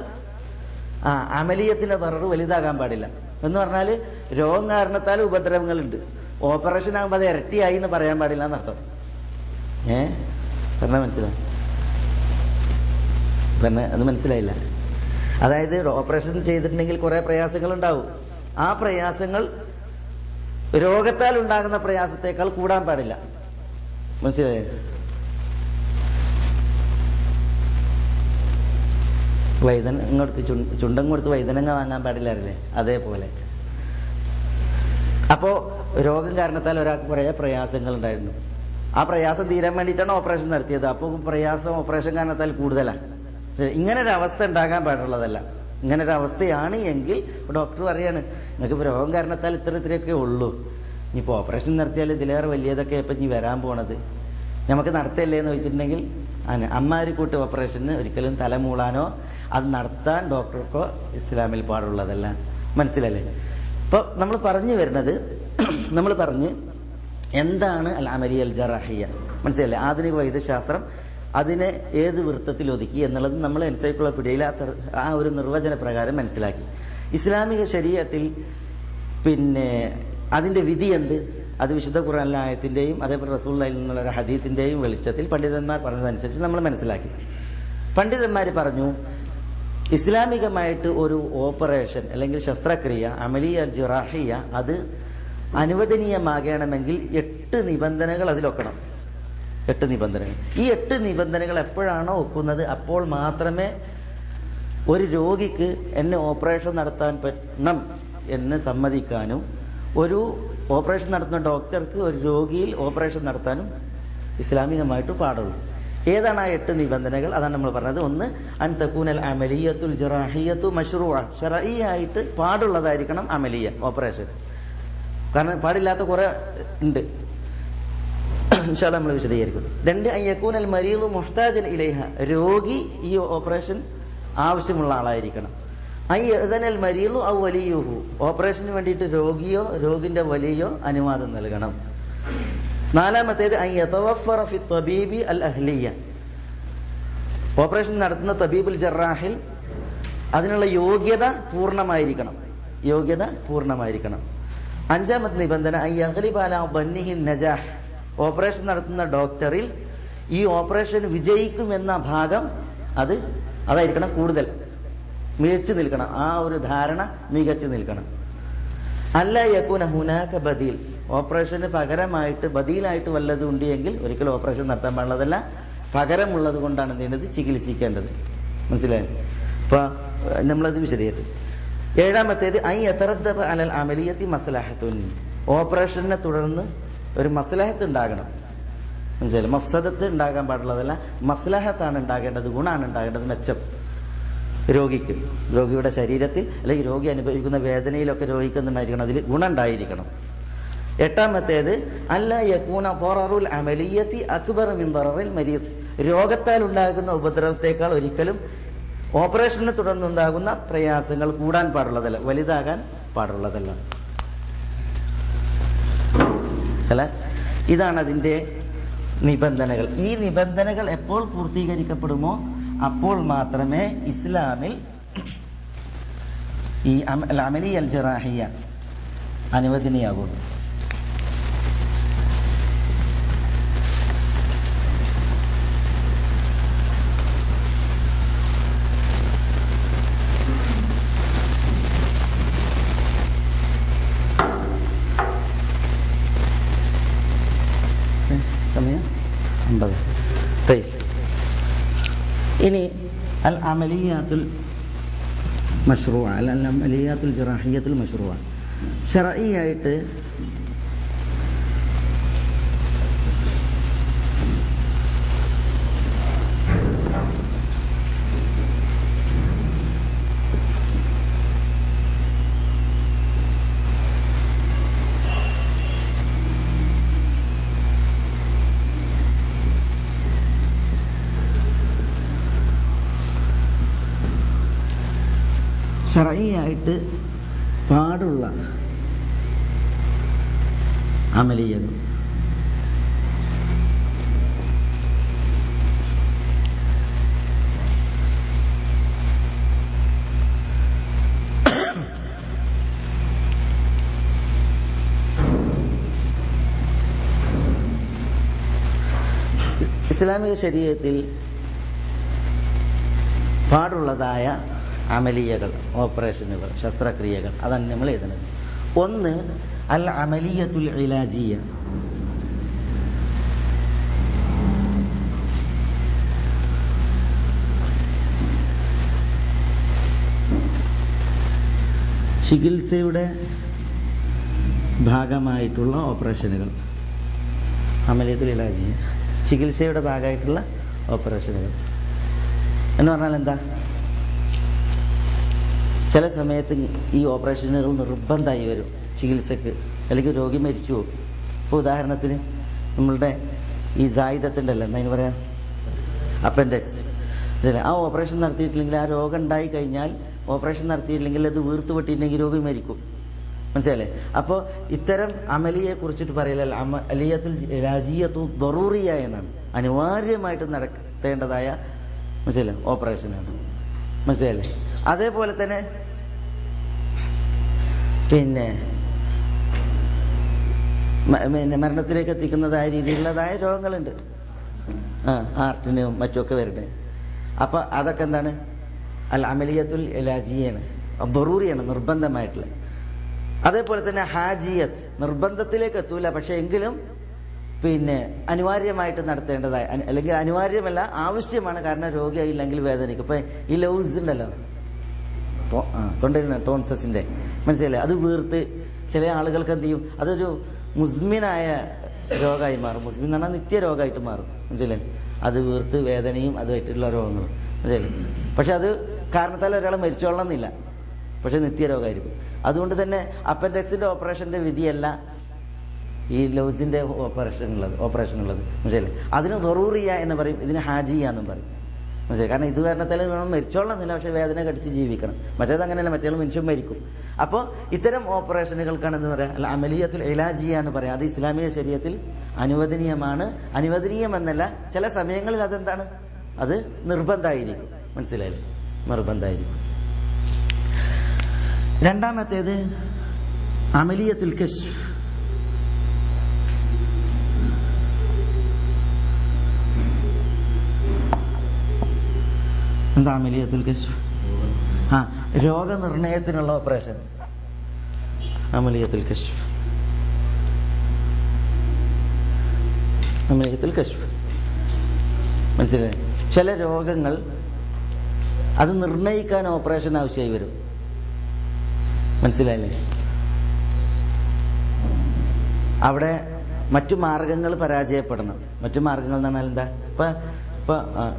അമലിയത്തിന്റെ ദററ് വലുതാകാൻ പാടില്ല. എന്ന് പറഞ്ഞാല് രോഗം കാരണത്താൽ ഉപദ്രവങ്ങളുണ്ട്, ഓപ്പറേഷൻ ആകുമ്പോൾ അത് ഇരട്ടിയായി എന്ന് പറയാൻ പാടില്ല എന്നർത്ഥം. പറഞ്ഞാൽ മനസ്സിലായി? അത് മനസ്സിലായില്ല. അതായത് ഓപ്പറേഷൻ ചെയ്തിട്ടുണ്ടെങ്കിൽ കുറെ പ്രയാസങ്ങൾ ഉണ്ടാവും. ആ പ്രയാസങ്ങൾ രോഗത്താൽ ഉണ്ടാകുന്ന പ്രയാസത്തെക്കാൾ കൂടാൻ പാടില്ല. മനസ്സിലായോ? വൈതനങ്ങ കൊടുത്ത് ചുണ്ടം കൊടുത്ത് വൈതനങ്ങ വാങ്ങാൻ പാടില്ലാറില്ലേ? അതേപോലെ. അപ്പോ രോഗം കാരണത്താൽ ഒരാൾക്ക് കുറേ പ്രയാസങ്ങൾ ഉണ്ടായിരുന്നു. ആ പ്രയാസം തീരാൻ വേണ്ടിയിട്ടാണ് ഓപ്പറേഷൻ നടത്തിയത്. അപ്പോൾ പ്രയാസം ഓപ്പറേഷൻ കാരണത്താൽ കൂടുതലാണ്. ഇങ്ങനൊരവസ്ഥ ഉണ്ടാകാൻ പാടുള്ളതല്ല. ഇങ്ങനൊരവസ്ഥയാണ് എങ്കിൽ ഡോക്ടർ പറയാണ് നിങ്ങൾക്ക് രോഗം കാരണത്താൽ ഇത്രയൊക്കെ ഉള്ളൂ, ഇനിയിപ്പോൾ ഓപ്പറേഷൻ നടത്തിയാൽ ഇതിലേറെ വലിയതൊക്കെ ഇപ്പം ഇനി വരാൻ പോണത്, നമുക്ക് നടത്തല്ലേ എന്ന് ചോദിച്ചിട്ടുണ്ടെങ്കിൽ അമ്മാരി കൂട്ട് ഓപ്പറേഷന് ഒരിക്കലും തലമൂളാനോ അത് നടത്താൻ ഡോക്ടർക്കോ ഇസ്ലാമിൽ പാടുള്ളതല്ല. മനസ്സിലല്ലേ? ഇപ്പൊ നമ്മൾ പറഞ്ഞു വരുന്നത്, നമ്മൾ പറഞ്ഞ് എന്താണ് അൽ അമലിയ അൽ ജറാഹിയ, മനസ്സിലല്ലേ? ആധുനിക വൈദ്യശാസ്ത്രം അതിനെ ഏത് വൃത്തത്തിൽ ഒതുക്കി എന്നുള്ളത് നമ്മൾ എൻസൈക്ലോപീഡിയയിൽ ആ ഒരു നിർവചന പ്രകാരം മനസ്സിലാക്കി. ഇസ്ലാമിക ശരീഅത്തിൽ പിന്നെ അതിന്റെ വിധി എന്ത്, അത് വിശുദ്ധ ഖുർആനിലെ ആയത്തിന്റെയും അതേപോലെ റസൂലുള്ളാഹിൽ നിന്നുള്ള ഒരു ഹദീസിന്റെയും വെളിച്ചത്തിൽ പണ്ഡിതന്മാർ പറഞ്ഞതനുസരിച്ച് നമ്മൾ മനസ്സിലാക്കി. പണ്ഡിതന്മാർ പറഞ്ഞു ഇസ്ലാമികമായിട്ട് ഒരു ഓപ്പറേഷൻ അല്ലെങ്കിൽ ശസ്ത്രക്രിയ അമലിയ ജിറാഹിയ അത് അനുവദനീയമാകണമെങ്കിൽ 8 നിബന്ധനകൾ അതിലൊക്കണം. 8 നിബന്ധനകൾ. ഈ 8 നിബന്ധനകൾ എപ്പോഴാണോ ഒക്കുന്നത് അപ്പോൾ മാത്രമേ ഒരു രോഗിക്ക് എന്നെ ഓപ്പറേഷൻ നടത്താൻ പറ്റണം എന്ന് സമ്മതിക്കാനും ഒരു ഓപ്പറേഷൻ നടത്തുന്ന ഡോക്ടർക്ക് ഒരു രോഗിയിൽ ഓപ്പറേഷൻ നടത്താനും ഇസ്ലാമികമായിട്ട് പാടുള്ളൂ. ഏതാണ് ആ 8 നിബന്ധനകൾ? അതാണ് നമ്മൾ പറഞ്ഞത്. ഒന്ന്, അൻ തകൂനൽ അമലിയത്തുൽ ജറാഹിയത്തു മശ്റൂഅ, ശർഈയായിട്ട് പാടുള്ളതായിരിക്കണം അമലിയ, ഓപ്പറേഷൻ. കാരണം പാടില്ലാത്ത കുറെ ഉണ്ട്, ഇൻഷാ അല്ലാഹ് നമ്മൾ വിശദീകരിക്കും. 2, അൻ യകൂനൽ മരീദു മുഹ്താജൻ ഇലൈഹ, രോഗി ഈ ഓപ്പറേഷൻ ആവശ്യമുള്ള ആളായിരിക്കണം. അൻ യഅ്ദനൽ മരീദു ഔ വലിയുഹു, ഓപ്പറേഷന് വേണ്ടിയിട്ട് രോഗിയോ രോഗിന്റെ വലിയോ അനുവാദം നൽകണം. 4, അൻ യതവഫറ ഫി തബീബി അൽ അഹ്ലിയ, ഓപ്പറേഷൻ നടത്തുന്ന തബീബുൽ ജറാഹിൽ അതിനുള്ള യോഗ്യത പൂർണ്ണമായിരിക്കണം. 5 നിബന്ധന അൻ യഗ്ലിബ അലാ ദന്നിഹി നജാഹ്, ഓപ്പറേഷൻ നടത്തുന്ന ഡോക്ടറിൽ ഈ ഓപ്പറേഷൻ വിജയിക്കുമെന്ന ഭാഗം അതായിരിക്കണം കൂടുതൽ മികച്ചു നിൽക്കണം. ആ ഒരു ധാരണ മികച്ചു നിൽക്കണം. അല്ല യകൂന ഹുനാക ബദീൽ, ഓപ്പറേഷന് പകരമായിട്ട് ബദീലായിട്ട് വല്ലതും ഉണ്ട് എങ്കിൽ ഒരിക്കലും ഓപ്പറേഷൻ നടത്താൻ പാടുള്ളതല്ല. പകരമുള്ളത് കൊണ്ടാണ് എന്ത് ചെയ്യുന്നത്? ചികിത്സിക്കേണ്ടത്. മനസ്സിലായോ? അപ്പൊ നമ്മളത് വിശദീകരിച്ചു. 7, അൻ യതറദ്ദബ അലൽ അമലിയത്തി മസ്ലഹത്തുൻ, ഓപ്പറേഷനെ തുടർന്ന് ഒരു മസ്ലഹത്ത് ഉണ്ടാകണം. മനസ്സിലായി? മഫ്സദത്ത് ഉണ്ടാകാൻ പാടുള്ളതല്ല, മസ്ലഹത്താണ് ഉണ്ടാകേണ്ടത്, ഗുണമാണ് ഉണ്ടാകേണ്ടത്, മെച്ചം രോഗിക്ക്, രോഗിയുടെ ശരീരത്തിൽ അല്ലെങ്കിൽ രോഗി അനുഭവിക്കുന്ന വേദനയിലൊക്കെ രോഗിക്കുന്നുണ്ടായിരിക്കണം, അതിൽ ഗുണം ഉണ്ടായിരിക്കണം. 8, അല്ലാ യകൂന ദററുൽ അമലിയത്തി അക്ബർ മിൻ ദററിൽ മരീദ്, രോഗത്താൽ ഉണ്ടാകുന്ന ഉപദ്രവത്തെക്കാൾ ഒരിക്കലും ഓപ്പറേഷനെ തുടർന്നുണ്ടാകുന്ന പ്രയാസങ്ങൾ കൂടാൻ പാടുള്ളതല്ല, വലുതാകാൻ പാടുള്ളതല്ല. ഇതാണ് അതിന്റെ നിബന്ധനകൾ. ഈ നിബന്ധനകൾ എപ്പോൾ പൂർത്തീകരിക്കപ്പെടുമോ അപ്പോൾ മാത്രമേ ഇസ്ലാമിൽ ഈ അമലിയ അൽ ജറാഹിയ അനുവദനീയമാകുള്ളൂ. സമയം 50. ഇനി അൽ അമലിയാത്തുൽ മശ്റൂഅ, അൽ അമലിയാത്തുൽ ജറാഹിയത്തുൽ മശ്റൂഅ, ശർഈയായിട്ട് ശർഈയായിട്ട് പാടുള്ള അമലിയകൾ. ഇസ്ലാമിക ശരീഅത്തിൽ പാടുള്ളതായ അമലിയകൾ, ഓപ്പറേഷനുകൾ, ശസ്ത്രക്രിയകൾ, അതാണ് നമ്മൾ എഴുതുന്നത്. ഒന്ന് അൽ അമലിയത്തുൽ ഇലാജിയ. ചികിത്സയുടെ ഭാഗമായിട്ടുള്ള ഓപ്പറേഷനുകൾ. അമലിയത്തുൽ ഇലാജിയ, ചികിത്സയുടെ ഭാഗമായിട്ടുള്ള ഓപ്പറേഷനുകൾ എന്ന് പറഞ്ഞാൽ എന്താ? ചില സമയത്ത് ഈ ഓപ്പറേഷനുകൾ നിർബന്ധമായി വരും ചികിത്സക്ക്, അല്ലെങ്കിൽ രോഗി മരിച്ചു പോകും. ഇപ്പോൾ ഉദാഹരണത്തിന് നമ്മളുടെ ഈ സായുധത്തിൻ്റെ അല്ല, എന്താ പറയാ, അപ്പൻഡിക്സ്, ആ ഓപ്പറേഷൻ നടത്തിയിട്ടില്ലെങ്കിൽ, ആ രോഗം ഉണ്ടായി കഴിഞ്ഞാൽ ഓപ്പറേഷൻ നടത്തിയിട്ടില്ലെങ്കിൽ അത് വീർത്ത് പൊട്ടിയിട്ടുണ്ടെങ്കിൽ രോഗി മരിക്കും. മനസ്സിലല്ലേ? അപ്പോൾ ഇത്തരം അമലിയെ കുറിച്ചിട്ട് പറയലല്ല, അമലിയത്തുൽ ഇലാജിയത്തു ദറൂറിയ എന്നാണ്, അനിവാര്യമായിട്ട് നടത്തേണ്ടതായ മനസ്സിലല്ലേ ഓപ്പറേഷനാണ്. മനസ്സിലല്ലേ? അതേപോലെ തന്നെ പിന്നെ മരണത്തിലേക്ക് എത്തിക്കുന്നതായ രീതിയിലുള്ളതായ രോഗങ്ങളുണ്ട്, ഹാർട്ടിനും മറ്റുമൊക്കെ വരുന്നത്. അപ്പൊ അതൊക്കെ എന്താണ്? അൽ അമലിയത്തുൽ ഇലാജിയാണ്, ദറൂറിയാണ്, നിർബന്ധമായിട്ടുള്ള. അതേപോലെ തന്നെ ഹാജിയത്ത്, നിർബന്ധത്തിലേക്ക് എത്തൂല, പക്ഷെ എങ്കിലും പിന്നെ അനിവാര്യമായിട്ട് നടത്തേണ്ടതായ, അല്ലെങ്കിൽ അനിവാര്യമല്ല, ആവശ്യമാണ്, കാരണം രോഗിയായില്ലെങ്കിൽ വേദനിക്കും. ഇപ്പൊ ഈ ലൗസ് ഉണ്ടല്ലോ, തൊണ്ടയിലാണ്, ടോൺസസിന്റെ, മനസ്സിലായില്ലേ, അത് വീർത്ത് ചില ആളുകൾക്ക് എന്ത് ചെയ്യും, അതൊരു മുസ്മിനായ രോഗമായി മാറും. മുസ്മിൻ എന്ന് പറഞ്ഞാൽ നിത്യരോഗമായിട്ട് മാറും. മനസ്സിലെ? അത് വീർത്ത് വേദനയും അതുമായിട്ടുള്ള രോഗങ്ങൾ. മനസ്സിലെ? പക്ഷെ അത് കാരണത്താൽ ഒരാൾ മരിച്ചോളണമെന്നില്ല, പക്ഷെ നിത്യരോഗമായിരിക്കും. അതുകൊണ്ട് തന്നെ അപ്പൻഡിക്സിന്റെ ഓപ്പറേഷന്റെ വിധിയല്ല ഈ ലൗസിന്റെ ഓപ്പറേഷൻ ഉള്ളത്. മനസ്സിലെ? അതിന് ദറൂറിയ എന്ന് പറയും, ഇതിന് ഹാജിയ എന്നും പറയും. മനസ്സിലായി? കാരണം ഇത് കാരണത്താൽ വേണം മരിച്ചോളണമെന്നില്ല, പക്ഷെ വേദന കടിച്ച് ജീവിക്കണം. മറ്റേത് അങ്ങനെയല്ല, മറ്റേ മനുഷ്യൻ മരിക്കും. അപ്പോൾ ഇത്തരം ഓപ്പറേഷനുകൾക്കാണെന്ന് പറയാം അല്ല അമലിയത്തുൽ ഇലാജിയ എന്ന് പറയാം. അത് ഇസ്ലാമിക ശരീഅത്തിൽ അനുവദനീയമാണ്. അനുവദനീയമെന്നല്ല, ചില സമയങ്ങളിൽ അതെന്താണ്, അത് നിർബന്ധമായിരിക്കും. മനസ്സിലായില്ലേ? നിർബന്ധമായിരിക്കും. രണ്ടാമത്തേത് അമലിയത്തുൽ കശ്ഫ്. എന്താ അമലിയത്തുൽ കശ്ഫ്? രോഗനിർണയത്തിനുള്ള ഓപ്പറേഷൻ, അമലിയത്തുൽ കശ്ഫ്. അമലിയത്തുൽ കശ്ഫ് മനസ്സിലായി? ചില രോഗങ്ങൾ അത് നിർണയിക്കാൻ ഓപ്പറേഷൻ ആവശ്യമായി വരും. മനസ്സിലായില്ലേ? അവിടെ മറ്റു മാർഗങ്ങൾ പരാജയപ്പെടണം. മറ്റു മാർഗങ്ങൾ എന്ന് പറഞ്ഞാൽ എന്താ? ഇപ്പൊ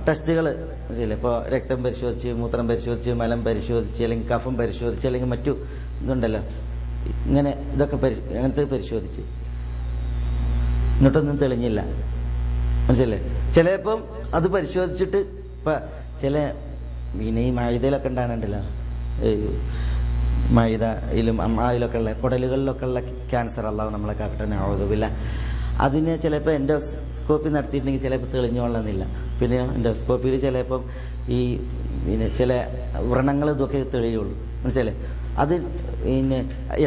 ടെസ്റ്റുകൾ ശരിയല്ലേ? ഇപ്പോൾ രക്തം പരിശോധിച്ച്, മൂത്രം പരിശോധിച്ച്, മലം പരിശോധിച്ച്, അല്ലെങ്കിൽ കഫം പരിശോധിച്ച്, അല്ലെങ്കിൽ മറ്റു ഇതുണ്ടല്ലോ, ഇങ്ങനെ ഇതൊക്കെ അങ്ങനത്തെ പരിശോധിച്ച് എന്നിട്ടൊന്നും തെളിഞ്ഞില്ല. മനസ്സിലല്ലേ? ചിലപ്പം അത് പരിശോധിച്ചിട്ട് ഇപ്പൊ ചില പിന്നെ ഈ മൈദയിലൊക്കെ ഉണ്ടാകണ്ടല്ലോ, മൈദയിലും അമ്മായിലൊക്കെ ഉള്ള കുടലുകളിലൊക്കെ ഉള്ള ക്യാൻസർ, അല്ലാതെ നമ്മളെ കാക്കട്ടെ ആവുന്നില്ല. അതിന് ചിലപ്പോൾ എൻഡോസ്കോപ്പി നടത്തിയിട്ടുണ്ടെങ്കിൽ ചിലപ്പോൾ തെളിഞ്ഞോളന്നില്ല. പിന്നെ എൻഡോസ്കോപ്പിയിൽ ചിലപ്പം ഈ പിന്നെ ചില വ്രണങ്ങൾ ഇതൊക്കെ തെളിയുള്ളൂ. മനസ്സിലല്ലേ? അത് പിന്നെ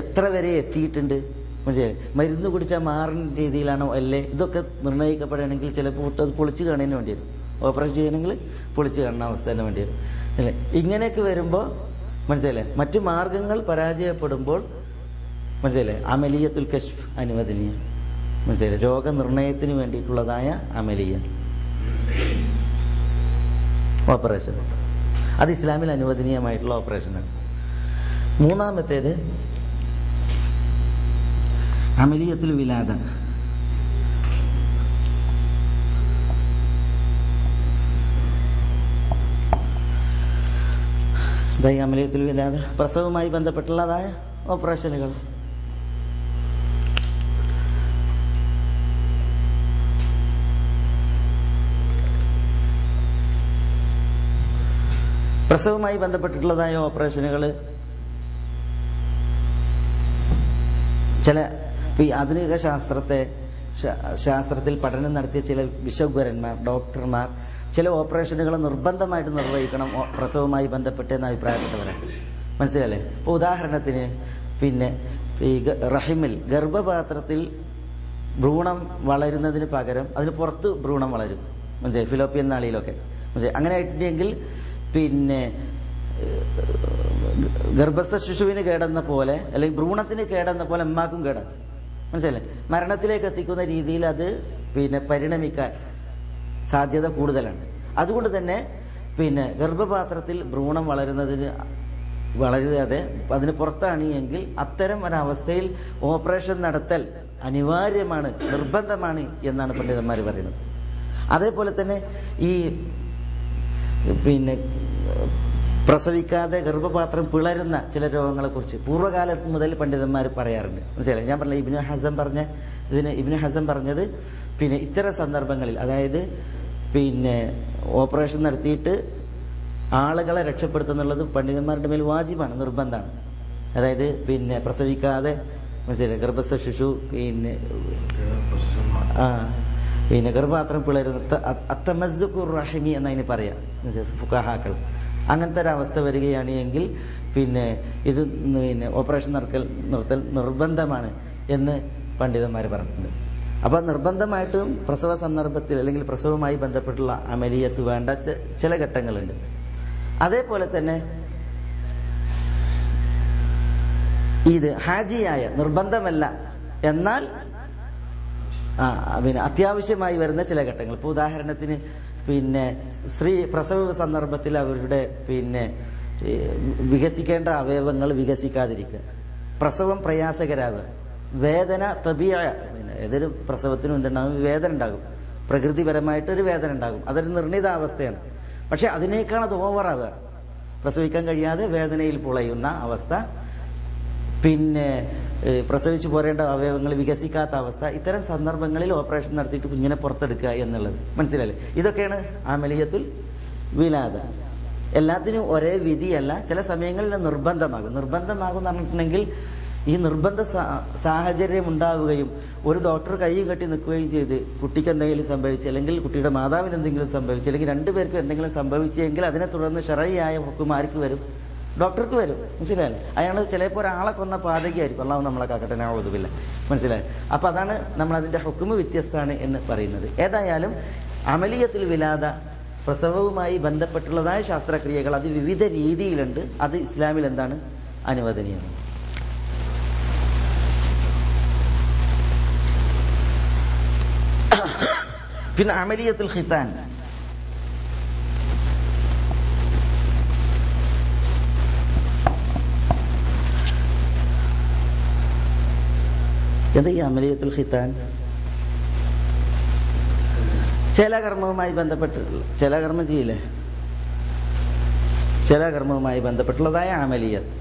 എത്ര വരെ എത്തിയിട്ടുണ്ട്, മനസ്സിലായി? മരുന്ന് കുടിച്ചാൽ മാറുന്ന രീതിയിലാണോ അല്ലേ, ഇതൊക്കെ നിർണ്ണയിക്കപ്പെടുകയാണെങ്കിൽ ചിലപ്പോൾ അത് പൊളിച്ച് കാണാൻ വേണ്ടി വരും. ഓപ്പറേഷൻ ചെയ്യണമെങ്കിൽ പൊളിച്ച് കാണുന്ന അവസ്ഥ തന്നെ വേണ്ടി വരും അല്ലേ? ഇങ്ങനെയൊക്കെ വരുമ്പോൾ മനസ്സിലല്ലേ, മറ്റു മാർഗങ്ങൾ പരാജയപ്പെടുമ്പോൾ മനസ്സിലല്ലേ, അമലിയത്തുൽ കശ്ഫ് അനുവദനീയ. മനസ്സിലായി? രോഗനിർണയത്തിന് വേണ്ടിയിട്ടുള്ളതായ അമലിയ ഓപ്പറേഷൻ, അത് ഇസ്ലാമിൽ അനുവദനീയമായിട്ടുള്ള ഓപ്പറേഷനാണ്. മൂന്നാമത്തേത് അമലിയത്തുൽ വിലാദ. ഇതായി അമലിയത്തുൽ വിലാദ, പ്രസവവുമായി ബന്ധപ്പെട്ടുള്ളതായ ഓപ്പറേഷനുകൾ. പ്രസവവുമായി ബന്ധപ്പെട്ടിട്ടുള്ളതായ ഓപ്പറേഷനുകൾ ചില ആധുനിക ശാസ്ത്രത്തിൽ പഠനം നടത്തിയ ചില വിശഗ്വരന്മാർ, ഡോക്ടർമാർ ചില ഓപ്പറേഷനുകൾ നിർബന്ധമായിട്ട് നിർവഹിക്കണം പ്രസവവുമായി ബന്ധപ്പെട്ടെന്ന് അഭിപ്രായപ്പെട്ടവരാണ്. മനസ്സിലല്ലേ? ഇപ്പോൾ ഉദാഹരണത്തിന് ഈ റഹിമിൽ ഗർഭപാത്രത്തിൽ ഭ്രൂണം വളരുന്നതിന് പകരം അതിന് പുറത്ത് ഭ്രൂണം വളരും. മനസ്സിലായി? ഫിലോപ്പിയൻ നാളിയിലൊക്കെ അങ്ങനെ ആയിട്ടുണ്ടെങ്കിൽ ഗർഭസ്ഥ ശിശുവിന് കേടെന്ന പോലെ അല്ലെങ്കിൽ ഭ്രൂണത്തിന് കേടെന്ന പോലെ അമ്മാക്കും കേടാണ്. മനസ്സിലല്ലേ? മരണത്തിലേക്ക് എത്തിക്കുന്ന രീതിയിൽ അത് പരിണമിക്കാൻ സാധ്യത കൂടുതലാണ്. അതുകൊണ്ട് തന്നെ ഗർഭപാത്രത്തിൽ ഭ്രൂണം വളരാതെ അതിന് പുറത്താണ് എങ്കിൽ അത്തരം ഒരവസ്ഥയിൽ ഓപ്പറേഷൻ നടത്തൽ അനിവാര്യമാണ്, നിർബന്ധമാണ് എന്നാണ് പണ്ഡിതന്മാർ പറയുന്നത്. അതേപോലെ തന്നെ ഈ പ്രസവിക്കാതെ ഗർഭപാത്രം പിളരുന്ന ചില രോഗങ്ങളെ കുറിച്ച് പൂർവ്വകാലത്ത് മുതൽ പണ്ഡിതന്മാർ പറയാറുണ്ട്. മനസ്സിലായി? ഞാൻ പറഞ്ഞ ഇബ്നു ഹസം പറഞ്ഞത് ഇത്തരം സന്ദർഭങ്ങളിൽ, അതായത് ഓപ്പറേഷൻ നടത്തിയിട്ട് ആളുകളെ രക്ഷപ്പെടുത്തുന്നുള്ളത് പണ്ഡിതന്മാരുടെ മേൽ വാജിബാണ്, നിർബന്ധമാണ്. അതായത് പ്രസവിക്കാതെ ഗർഭസ്ഥ ശിശു ഗർഭപാത്രം പിളരുന്ന അത്തമസ്സുഖുർ റഹിമി എന്നതിന് പറയാം ഫുഖഹാക്കൾ. അങ്ങനത്തെ ഒരവസ്ഥ വരികയാണ് എങ്കിൽ ഇത് ഓപ്പറേഷൻ നിർത്തൽ നിർബന്ധമാണ് എന്ന് പണ്ഡിതന്മാർ പറഞ്ഞിട്ടുണ്ട്. അപ്പോൾ നിർബന്ധമായിട്ടും പ്രസവ സന്ദർഭത്തിൽ അല്ലെങ്കിൽ പ്രസവവുമായി ബന്ധപ്പെട്ടുള്ള അമലിയത്ത് വേണ്ട ചില ഘട്ടങ്ങളുണ്ട്. അതേപോലെ തന്നെ ഇത് ഹാജിയായ, നിർബന്ധമല്ല എന്നാൽ അത്യാവശ്യമായി വരുന്ന ചില ഘട്ടങ്ങൾ. ഇപ്പോൾ ഉദാഹരണത്തിന് സ്ത്രീ പ്രസവ സന്ദർഭത്തിൽ അവരുടെ വികസിക്കേണ്ട അവയവങ്ങൾ വികസിക്കാതിരിക്കുക, പ്രസവം പ്രയാസകരാവുക, വേദന ഏതൊരു പ്രസവത്തിനും എന്തുണ്ടാകും? വേദന ഉണ്ടാകും, പ്രകൃതിപരമായിട്ടൊരു വേദന ഉണ്ടാകും. അതൊരു നിർണിതാവസ്ഥയാണ്. പക്ഷെ അതിനേക്കാൾ അത് ഓവറാവുക, പ്രസവിക്കാൻ കഴിയാതെ വേദനയിൽ പുളയുന്ന അവസ്ഥ, പ്രസവിച്ചു പോരേണ്ട അവയവങ്ങൾ വികസിക്കാത്ത അവസ്ഥ. ഇത്തരം സന്ദർഭങ്ങളിൽ ഓപ്പറേഷൻ നടത്തിയിട്ട് കുഞ്ഞിനെ പുറത്തെടുക്കുക എന്നുള്ളത്. മനസ്സിലല്ലേ? ഇതൊക്കെയാണ് അമലിയത്തുൽ വിലാദ. എല്ലാത്തിനും ഒരേ വിധിയല്ല, ചില സമയങ്ങളിൽ നിർബന്ധമാകും എന്ന് പറഞ്ഞിട്ടുണ്ടെങ്കിൽ ഈ നിർബന്ധ സാഹചര്യം ഉണ്ടാവുകയും ഒരു ഡോക്ടർ കൈ കെട്ടി നിൽക്കുകയും ചെയ്ത് കുട്ടിക്ക് എന്തെങ്കിലും സംഭവിച്ചു, അല്ലെങ്കിൽ കുട്ടിയുടെ മാതാവിന് എന്തെങ്കിലും സംഭവിച്ചു, അല്ലെങ്കിൽ രണ്ടുപേർക്കും എന്തെങ്കിലും സംഭവിച്ചെങ്കിൽ അതിനെ തുടർന്ന് ശറഈയായ ഹുക്ം ആർക്ക് വരും? ഡോക്ടർക്ക് വരും. മനസ്സിലായല്ലേ? അയാൾ ചിലപ്പോൾ ഒരാളെ കൊന്ന പാതകയായിരിക്കും. അല്ലാഹു നമ്മളെ കാക്കട്ടെ, നഊദുബില്ലാ. മനസ്സിലായി? അപ്പം അതാണ് നമ്മൾ അതിൻ്റെ ഹുക്ം വ്യത്യസ്തമാണ് എന്ന് പറയുന്നത്. ഏതായാലും അമലിയത്തുൽ വിലാദ, പ്രസവവുമായി ബന്ധപ്പെട്ടുള്ളതായ ശാസ്ത്രക്രിയകൾ അത് വിവിധ രീതിയിലുണ്ട്. അത് ഇസ്ലാമിൽ എന്താണ്? അനുവദനീയമാണ്. പിന്നെ അമലിയത്തുൽ ഖിതാൻ, എന്താ ഈ അമലിയത്തുൽ ഖിതാൻ? ചില കർമ്മവുമായി ബന്ധപ്പെട്ടിട്ടുള്ള, ചില കർമ്മം ചെയ്യില്ലേ, ചില കർമ്മവുമായി ബന്ധപ്പെട്ടുള്ളതായ അമലിയത്ത്.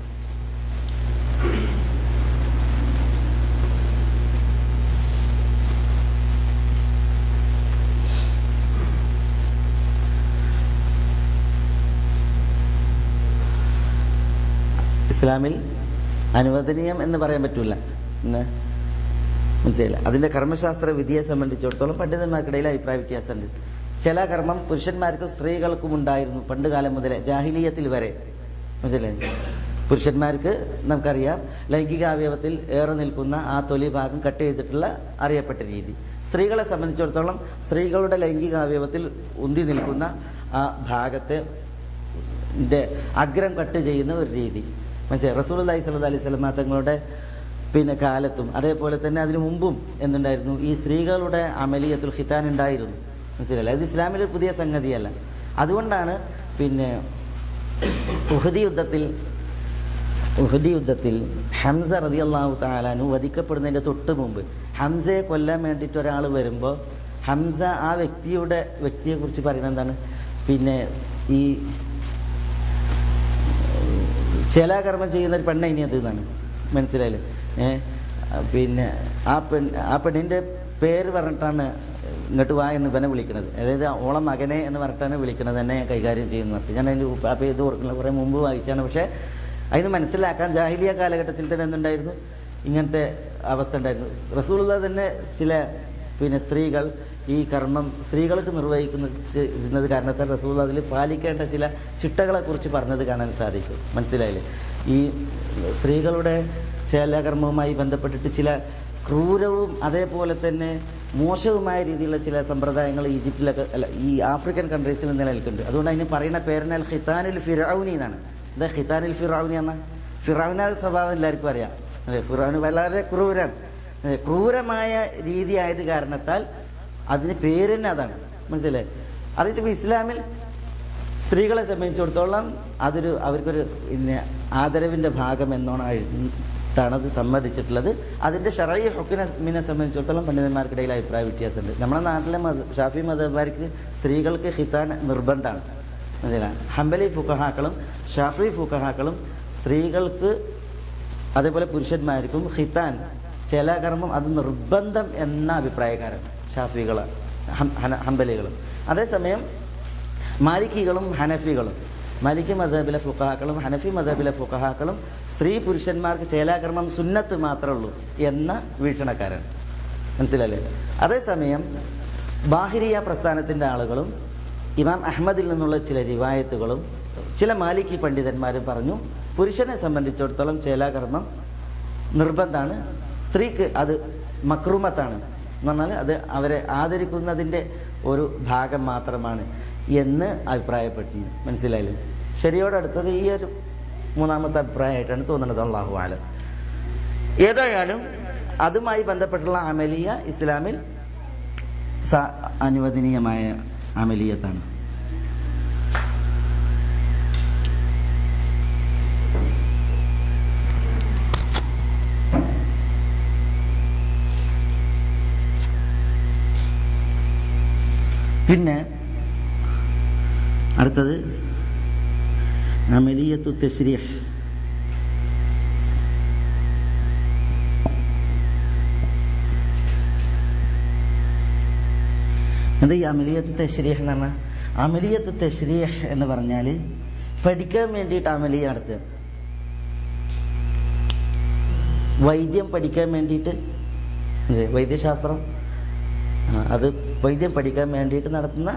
ഇസ്ലാമിൽ അനുവദനീയം എന്ന് പറയാൻ പറ്റൂല. മനസ്സിലായില്ല? അതിന്റെ കർമ്മശാസ്ത്ര വിധിയെ സംബന്ധിച്ചിടത്തോളം പണ്ഡിതന്മാർക്കിടയിൽ അഭിപ്രായ വ്യത്യാസമുണ്ട്. ചില കർമ്മം പുരുഷന്മാർക്കും സ്ത്രീകൾക്കും ഉണ്ടായിരുന്നു പണ്ട് കാലം മുതലേ, ജാഹിലിയത്തിൽ വരെ. മനസ്സിലായി? പുരുഷന്മാർക്ക് നമുക്കറിയാം ലൈംഗികാവയവത്തിൽ ഏറെ നിൽക്കുന്ന ആ തൊലി ഭാഗം കട്ട് ചെയ്തിട്ടുള്ള അറിയപ്പെട്ട രീതി. സ്ത്രീകളെ സംബന്ധിച്ചിടത്തോളം സ്ത്രീകളുടെ ലൈംഗികാവയവത്തിൽ ഉന്തി നിൽക്കുന്ന ആ ഭാഗത്തെ അഗ്രം കട്ട് ചെയ്യുന്ന ഒരു രീതി. മനസ്സിലായി? റസൂലുള്ളാഹി സ്വല്ലല്ലാഹു അലൈഹി വസല്ലം തങ്ങളുടെ കാലത്തും അതേപോലെ തന്നെ അതിനു മുമ്പും എന്തുണ്ടായിരുന്നു? ഈ സ്ത്രീകളുടെ അമലിയത്തുൽ ഖിതാൻ ഉണ്ടായിരുന്നു. മനസ്സിലായില്ല? അത് ഇസ്ലാമിലെ പുതിയ സംഗതിയല്ല. അതുകൊണ്ടാണ് ഉഹദ് യുദ്ധത്തിൽ ഹംസ റളിയല്ലാഹു തആല അൻഹു വധിക്കപ്പെടുന്നതിന്റെ തൊട്ട് മുമ്പ് ഹംസയെ കൊല്ലാൻ വേണ്ടിയിട്ട് ഒരാൾ വരുമ്പോൾ ഹംസ ആ വ്യക്തിയെ കുറിച്ച് പറയുന്നത് എന്താണ്? ഈ ചേലാകർമ്മം ചെയ്യുന്ന ഒരു പെണ്ണ ഇനി അത് എന്നാണ്. മനസ്സിലായില്ലേ? ആ പെണ്ണിന്റെ പേര് പറഞ്ഞിട്ടാണ് ഇങ്ങോട്ട് വാ എന്ന് ഇവനെ വിളിക്കുന്നത്, അതായത് ഓളം മകനെ എന്ന് പറഞ്ഞിട്ടാണ് വിളിക്കുന്നത്, എന്നെ കൈകാര്യം ചെയ്യുന്നത്. ഞാൻ അതിൻ്റെ അപ്പോൾ ഇത് ഓർക്കുന്നത് കുറേ മുമ്പ് വായിച്ചാണ്. പക്ഷേ അതിന് മനസ്സിലാക്കാൻ ജാഹിലിയ കാലഘട്ടത്തിൽ തന്നെ എന്തുണ്ടായിരുന്നു, ഇങ്ങനത്തെ അവസ്ഥ ഉണ്ടായിരുന്നു. റസൂലുള്ളാഹി തന്നെ ചില സ്ത്രീകൾ ഈ കർമ്മം സ്ത്രീകൾക്ക് നിർവഹിക്കുന്നത് കാരണത്താൽ റസൂലുള്ളാഹി അതിൽ പാലിക്കേണ്ട ചില ചിട്ടകളെ കുറിച്ച് പറഞ്ഞത് കാണാൻ സാധിക്കും. മനസ്സിലായില്ലേ? ഈ സ്ത്രീകളുടെ ശൈലകർമ്മവുമായി ബന്ധപ്പെട്ടിട്ട് ചില ക്രൂരവും അതേപോലെ തന്നെ മോശവുമായ രീതിയിലുള്ള ചില സമ്പ്രദായങ്ങൾ ഈജിപ്തിലൊക്കെ ഈ ആഫ്രിക്കൻ കൺട്രീസിൽ നിലനിൽക്കുന്നുണ്ട്. അതുകൊണ്ട് അതിന് പറയുന്ന പേരിനാൽ ഖിതാനുൽ ഫിറഔനി എന്നാണ്. എന്താ ഖിതാനുൽ ഫിറഔനി എന്ന? ഫിറഔനിന്റെ സ്വഭാവം എല്ലാവർക്കും അറിയാം അല്ലേ? ഫിറഔന് വളരെ ക്രൂരൻ, ക്രൂരമായ രീതിയായത് കാരണത്താൽ അതിന് പേര് തന്നെ അതാണ്. മനസ്സിലായി? അതേസമയം ഇസ്ലാമിൽ സ്ത്രീകളെ സംബന്ധിച്ചിടത്തോളം അവർക്കൊരു ആദരവിന്റെ ഭാഗം എന്നോണായിട്ടാണ് അത് സമ്മതിച്ചിട്ടുള്ളത്. അതിന്റെ ശറഈ ഹുക്മിനെ സംബന്ധിച്ചിടത്തോളം പണ്ഡിതന്മാർക്കിടയിൽ അഭിപ്രായ വ്യത്യാസമുണ്ട്. നമ്മുടെ നാട്ടിലെ ഷാഫി മദ്ഹബുകാർക്ക് സ്ത്രീകൾക്ക് ഖിതാൻ നിർബന്ധമാണ്. മനസ്സിലായി? ഹംബലി ഫുഖഹാക്കളും ഷാഫി ഫുഖഹാക്കളും സ്ത്രീകൾക്ക് അതേപോലെ പുരുഷന്മാർക്കും ഖിതാൻ ശൈലകർമ്മം അത് നിർബന്ധം എന്ന അഭിപ്രായക്കാരാണ് ഷാഫികൾ, ഹംബലികളും. അതേസമയം മാലിക്കികളും ഹനഫികളും, മാലിക്കി മദ്ഹബിലെ ഫുഖഹാക്കളും ഹനഫി മദ്ഹബിലെ ഫുഖഹാക്കളും സ്ത്രീ പുരുഷന്മാർക്ക് ശൈലകർമ്മം സുന്നത്ത് മാത്രമേ ഉള്ളൂ എന്ന വീക്ഷണക്കാരാണ്. മനസ്സിലല്ലേ? അതേസമയം ബാഹിരിയ പ്രസ്ഥാനത്തിൻ്റെ ആളുകളും ഇമാം അഹ്മദിൽ നിന്നുള്ള ചില റിവായത്തുകളും ചില മാലിക്കി പണ്ഡിതന്മാരും പറഞ്ഞു പുരുഷനെ സംബന്ധിച്ചിടത്തോളം ശൈലകർമ്മം നിർബന്ധമാണ്, സ്ത്രീക്ക് അത് മക്രൂമത്താണ് എന്ന് പറഞ്ഞാൽ അത് അവരെ ആദരിക്കുന്നതിൻ്റെ ഒരു ഭാഗം മാത്രമാണ് എന്ന് അഭിപ്രായപ്പെട്ടിട്ടുണ്ട്. മനസ്സിലായില്ലേ? ശരിയോടടുത്തത് ഈ ഒരു മൂന്നാമത്തെ അഭിപ്രായമായിട്ടാണ് തോന്നുന്നത്. അല്ലാഹു അലം. ഏതായാലും അതുമായി ബന്ധപ്പെട്ടുള്ള അമലിയ ഇസ്ലാമിൽ അനുവദനീയമായ അമലിയത്താണ്. പിന്നെ അടുത്തത് അമലിയത്തു തശ്രീഹ്. എന്താ ഈ അമലിയത്തു തശ്രീഹ് എന്ന് പറഞ്ഞാൽ? അമലിയത്തു തശ്രീഹ് എന്ന് പറഞ്ഞാൽ പഠിക്കാൻ വേണ്ടിയിട്ട് അമലിയ നടത്തുക. വൈദ്യം പഠിക്കാൻ വേണ്ടിയിട്ട്, വൈദ്യശാസ്ത്രം അത് വൈദ്യം പഠിക്കാൻ വേണ്ടിയിട്ട് നടത്തുന്ന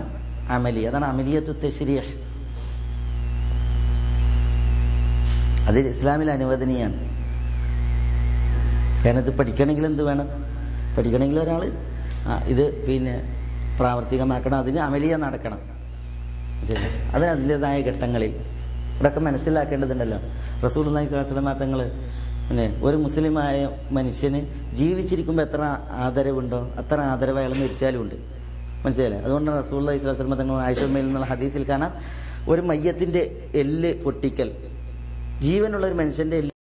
അമലി, അതാണ് അമലിയത്തു തശ്രീഹ്. അത് ഇസ്ലാമിൽ അനുവദനീയാണ്. കാരണം ഇത് പഠിക്കണമെങ്കിൽ എന്ത് വേണം? പഠിക്കണമെങ്കിൽ ഒരാൾ ഇത് പ്രാവർത്തികമാക്കണം, അതിന് അമലിയ നടക്കണം. അതിന് അതിൻ്റെതായ ഘട്ടങ്ങളിൽ ഇതൊക്കെ മനസ്സിലാക്കേണ്ടതുണ്ടല്ലോ. റസൂലുള്ളാഹി സ്വല്ലല്ലാഹു അലൈഹി വസല്ലം തങ്ങൾ ഒരു മുസ്ലിമായ മനുഷ്യന് ജീവിച്ചിരിക്കുമ്പോൾ എത്ര ആദരവുണ്ടോ അത്ര ആദരവ് അയാൾ മരിച്ചാലും ഉണ്ട്. മനസ്സിലായില്ലേ? അതുകൊണ്ടാണ് റസൂലുള്ളാഹി സ്വല്ലല്ലാഹു അലൈഹി വസല്ലം തങ്ങൾ ആയിഷ ഉമ്മയിൽ നിന്നുള്ള ഹദീസിൽ കാണാം, ഒരു മയ്യത്തിന്റെ എല്ല് പൊട്ടിക്കൽ, ജീവനുള്ള ഒരു മനുഷ്യന്റെ